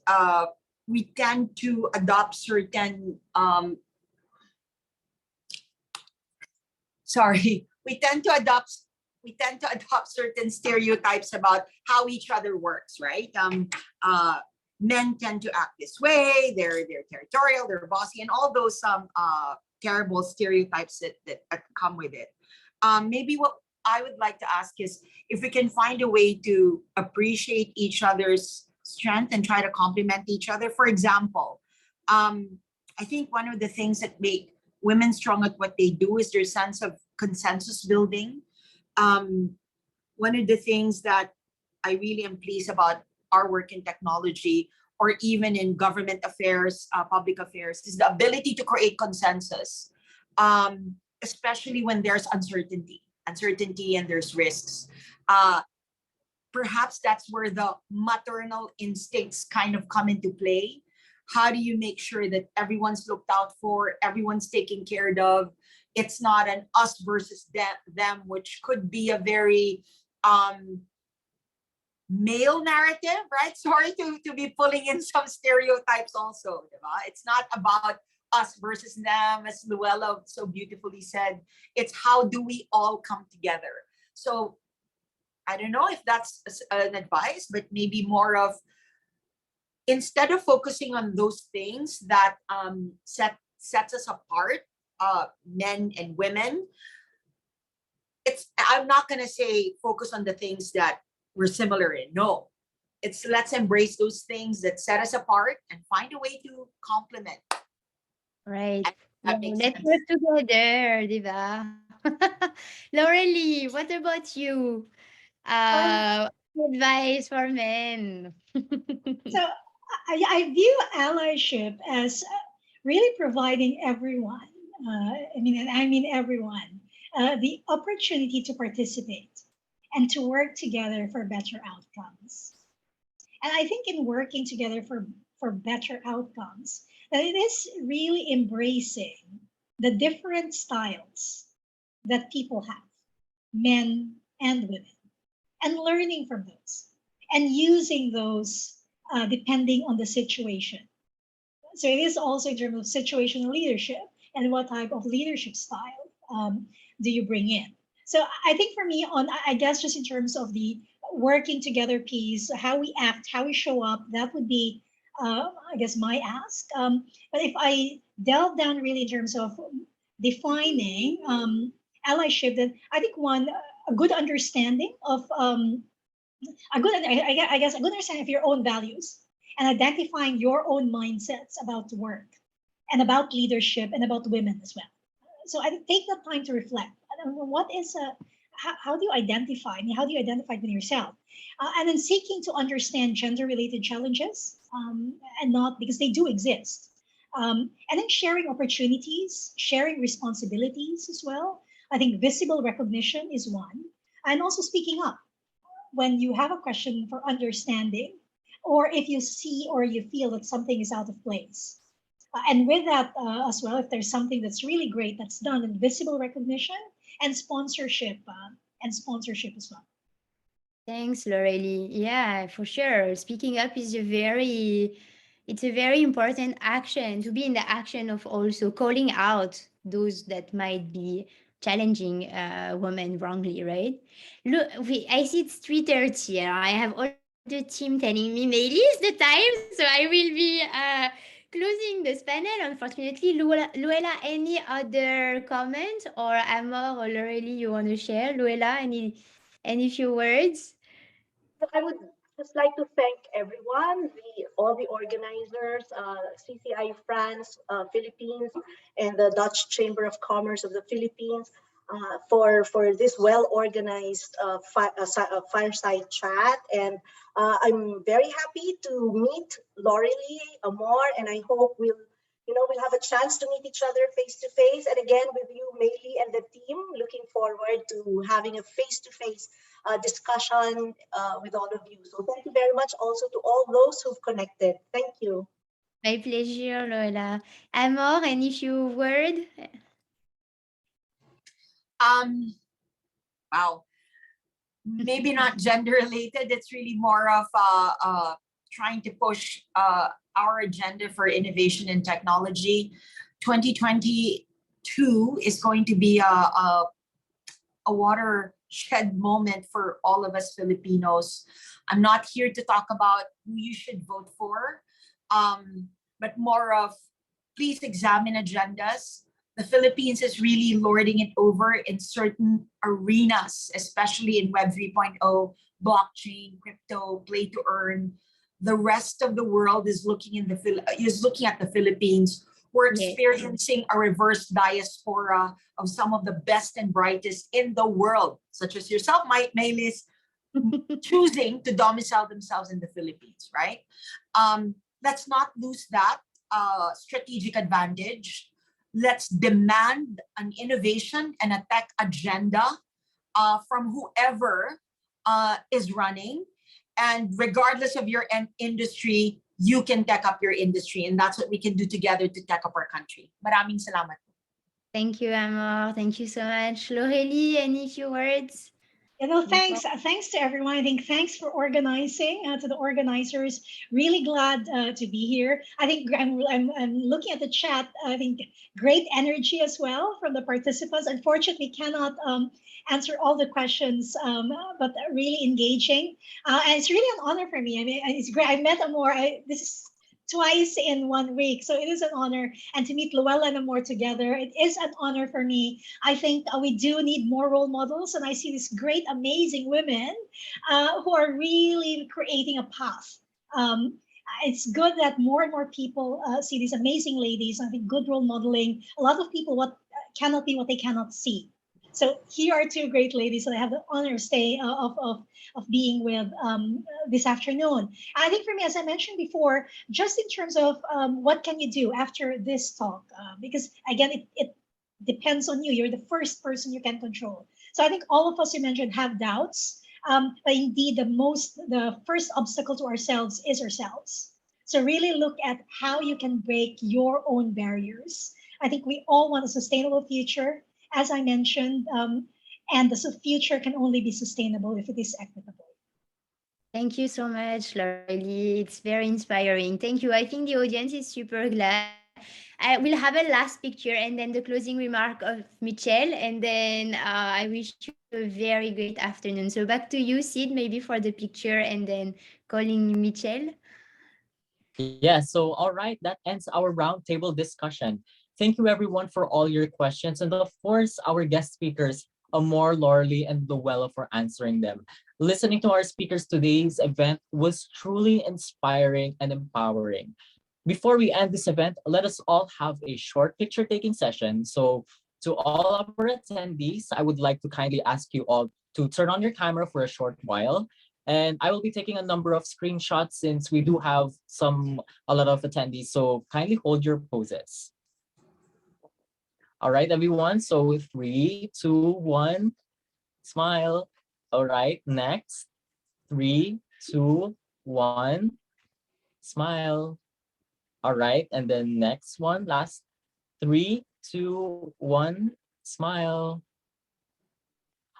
We tend to adopt certain we tend to adopt certain stereotypes about how each other works, right? Men tend to act this way, they're territorial, they're bossy, and all those terrible stereotypes that come with it. Maybe what I would like to ask is if we can find a way to appreciate each other's strength and try to complement each other. For example, I think one of the things that make women strong at what they do is their sense of consensus building. One of the things that I really am pleased about our work in technology, or even in government affairs, public affairs, is the ability to create consensus, especially when there's uncertainty and there's risks. Perhaps that's where the maternal instincts kind of come into play. How do you make sure that everyone's looked out for, everyone's taken care of? It's not an us versus them, which could be a very male narrative, right? Sorry to be pulling in some stereotypes also. It's not about us versus them, as Louella so beautifully said. It's how do we all come together? So I don't know if that's an advice, but maybe more of, instead of focusing on those things that sets us apart, men and women, I'm not going to say focus on the things that we're similar in. No, let's embrace those things that set us apart and find a way to complement. Right. That makes Let's sense. work together, diba? Lorelie, what about you? Advice for men. So I view allyship as really providing everyone, I mean everyone, the opportunity to participate. and to work together for better outcomes. And I think in working together for better outcomes, that it is really embracing the different styles that people have, men and women, and learning from those and using those depending on the situation. So it is also in terms of situational leadership and what type of leadership style do you bring in. So I think for me, I guess just in terms of the working together piece, how we act, how we show up, that would be, I guess, my ask. But if I delve down really in terms of defining allyship, then I think one, a good understanding of I guess a good understanding of your own values and identifying your own mindsets about work and about leadership and about women as well. So I think take that time to reflect. What is how do you identify? I mean, how do you identify with yourself? And then seeking to understand gender-related challenges, and not because they do exist. And then sharing opportunities, sharing responsibilities as well. I think visible recognition is one, and also speaking up when you have a question for understanding, or if you see or you feel that something is out of place. And with that as well, if there's something that's really great that's done in visible recognition and sponsorship as well. Thanks, Lorelie. Yeah, for sure. Speaking up is it's a very important action to be in the action of also calling out those that might be challenging women wrongly, right? Look, I see it's 3:30 here. I have all the team telling me maybe it's the time, so I will be closing this panel. Unfortunately, Louella, any other comments or Amor or Lorelie you want to share? Louella, any few words? I would just like to thank everyone, all the organizers, CCI France, Philippines, and the Dutch Chamber of Commerce of the Philippines for this well-organized fireside chat. And I'm very happy to meet Lorelie, Amor, and I hope we'll have a chance to meet each other face to face. And again, with you, Meili, and the team, looking forward to having a face-to-face discussion with all of you. So thank you very much also to all those who've connected. Thank you. My pleasure, Lola. Amor, any few word? Wow. Maybe not gender related. It's really more of trying to push our agenda for innovation and technology. 2022 is going to be a watershed moment for all of us Filipinos. I'm not here to talk about who you should vote for, but more of please examine agendas. The Philippines is really lording it over in certain arenas, especially in Web 3.0, blockchain, crypto, play to earn. The rest of the world is looking at the Philippines. We're experiencing a reverse diaspora of some of the best and brightest in the world, such as yourself, Maylis, choosing to domicile themselves in the Philippines, right? Let's not lose that strategic advantage. Let's demand an innovation and a tech agenda from whoever is running. And regardless of your industry, you can tech up your industry. And that's what we can do together to tech up our country. Maraming salamat. Thank you, Amor. Thank you so much. Lorelie, any few words? Thanks to everyone. I think thanks for organizing, to the organizers. Really glad to be here. I think I'm looking at the chat. I think great energy as well from the participants. Unfortunately, cannot answer all the questions, but really engaging. And it's really an honor for me. I mean, it's great. I met Amor. This is twice in 1 week. So it is an honor. And to meet Louella and Amor together, it is an honor for me. I think we do need more role models. And I see these great, amazing women who are really creating a path. It's good that more and more people see these amazing ladies. I think good role modeling. A lot of people cannot be what they cannot see. So here are two great ladies that I have the honor of being with this afternoon. And I think for me, as I mentioned before, just in terms of what can you do after this talk, because again, it depends on you. You're the first person you can control. So I think all of us, you mentioned, have doubts. But indeed, the first obstacle to ourselves is ourselves. So really look at how you can break your own barriers. I think we all want a sustainable future, as I mentioned, and the future can only be sustainable if it is equitable. Thank you so much, Lorelie. It's very inspiring. Thank you. I think the audience is super glad. I will have a last picture and then the closing remark of Michelle, and then I wish you a very great afternoon. So back to you, Sid, maybe for the picture and then calling Michelle. Yeah, so all right, that ends our roundtable discussion. Thank you everyone for all your questions, and of course our guest speakers, Amor, Lorelie, and Louella for answering them. Listening to our speakers today's event was truly inspiring and empowering. Before we end this event, let us all have a short picture taking session. So to all our attendees, I would like to kindly ask you all to turn on your camera for a short while. And I will be taking a number of screenshots since we do have a lot of attendees. So kindly hold your poses. All right, everyone. So 3, 2, 1, smile. All right, next. 3, 2, 1, smile. All right, and then next one, last. 3, 2, 1, smile.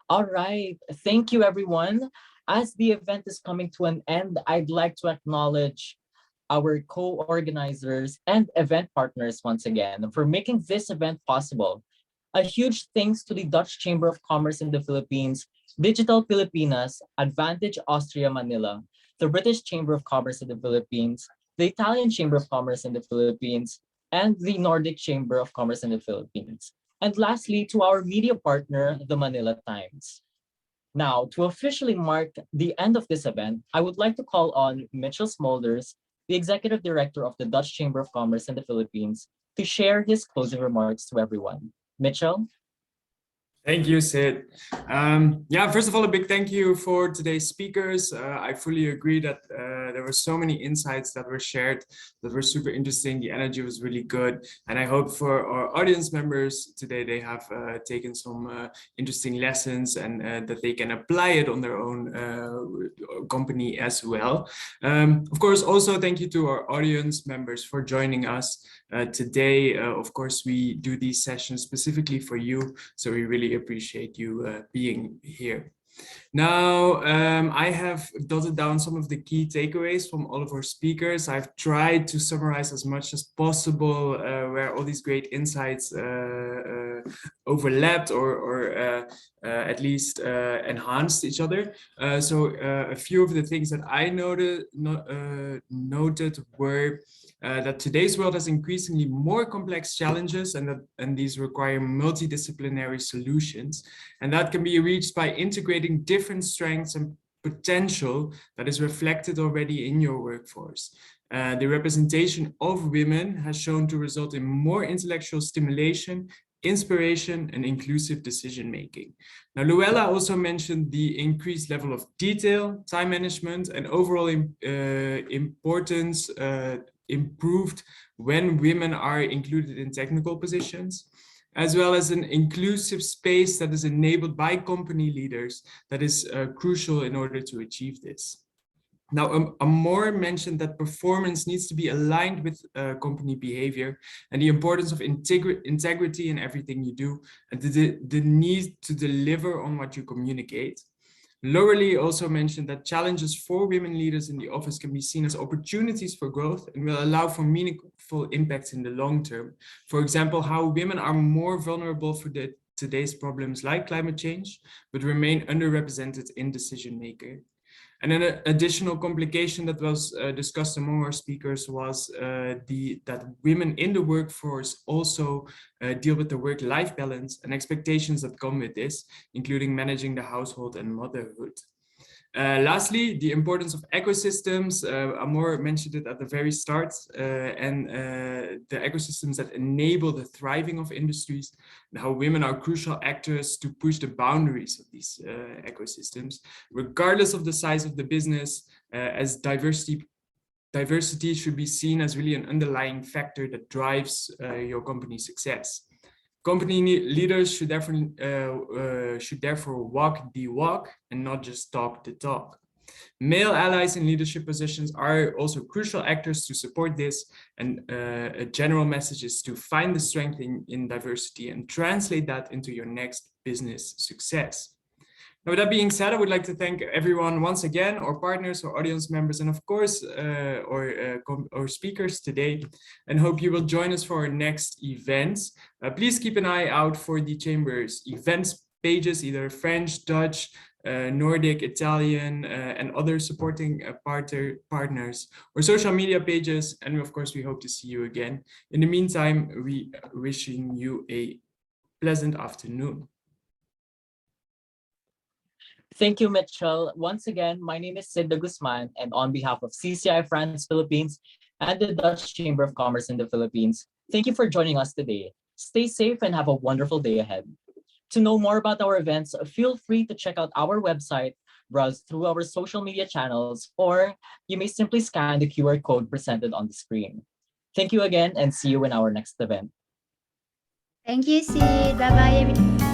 All right. Thank you, everyone. As the event is coming to an end, I'd like to acknowledge our co-organizers and event partners once again for making this event possible. A huge thanks to the Dutch Chamber of Commerce in the Philippines, Digital Filipinas, Advantage Austria Manila, the British Chamber of Commerce in the Philippines, the Italian Chamber of Commerce in the Philippines, and the Nordic Chamber of Commerce in the Philippines. And lastly, to our media partner, the Manila Times. Now, to officially mark the end of this event, I would like to call on Mitchell Smolders, the Executive Director of the Dutch Chamber of Commerce in the Philippines, to share his closing remarks to everyone. Mitchell? Thank you, Sid. Yeah, first of all, a big thank you for today's speakers. I fully agree that there were so many insights that were shared that were super interesting. The energy was really good. And I hope for our audience members today, they have taken some interesting lessons and that they can apply it on their own company as well. Of course, also thank you to our audience members for joining us today. Of course, we do these sessions specifically for you, so we really appreciate you being here. Now, I have dotted down some of the key takeaways from all of our speakers. I've tried to summarize as much as possible where all these great insights overlapped or at least enhanced each other. So a few of the things that I noted were that today's world has increasingly more complex challenges and these require multidisciplinary solutions. And that can be reached by integrating different strengths and potential that is reflected already in your workforce. The representation of women has shown to result in more intellectual stimulation, inspiration, and inclusive decision-making. Now, Louella also mentioned the increased level of detail, time management, and overall importance improved when women are included in technical positions, as well as an inclusive space that is enabled by company leaders that is crucial in order to achieve this. Now, Amor mentioned that performance needs to be aligned with company behavior and the importance of integrity in everything you do, and the need to deliver on what you communicate. Lorelie also mentioned that challenges for women leaders in the office can be seen as opportunities for growth and will allow for meaningful impacts in the long term. For example, how women are more vulnerable for today's problems like climate change, but remain underrepresented in decision making. And an additional complication that was discussed among our speakers was that women in the workforce also deal with the work-life balance and expectations that come with this, including managing the household and motherhood. Lastly, the importance of ecosystems. Amor mentioned it at the very start, and the ecosystems that enable the thriving of industries, and how women are crucial actors to push the boundaries of these ecosystems, regardless of the size of the business, as diversity should be seen as really an underlying factor that drives your company's success. Leaders should therefore walk the walk and not just talk the talk. Male allies in leadership positions are also crucial actors to support this, and a general message is to find the strength in diversity and translate that into your next business success. Now, with that being said, I would like to thank everyone once again, our partners, our audience members, and of course, our speakers today, and hope you will join us for our next events. Please keep an eye out for the Chamber's events pages, either French, Dutch, Nordic, Italian, and other supporting partners, or social media pages. And of course, we hope to see you again. In the meantime, we wishing you a pleasant afternoon. Thank you, Mitchell. Once again, my name is Sid de Guzman, and on behalf of CCI France Philippines and the Dutch Chamber of Commerce in the Philippines, thank you for joining us today. Stay safe and have a wonderful day ahead. To know more about our events, feel free to check out our website, browse through our social media channels, or you may simply scan the QR code presented on the screen. Thank you again and see you in our next event. Thank you, Sid. Bye-bye, everyone.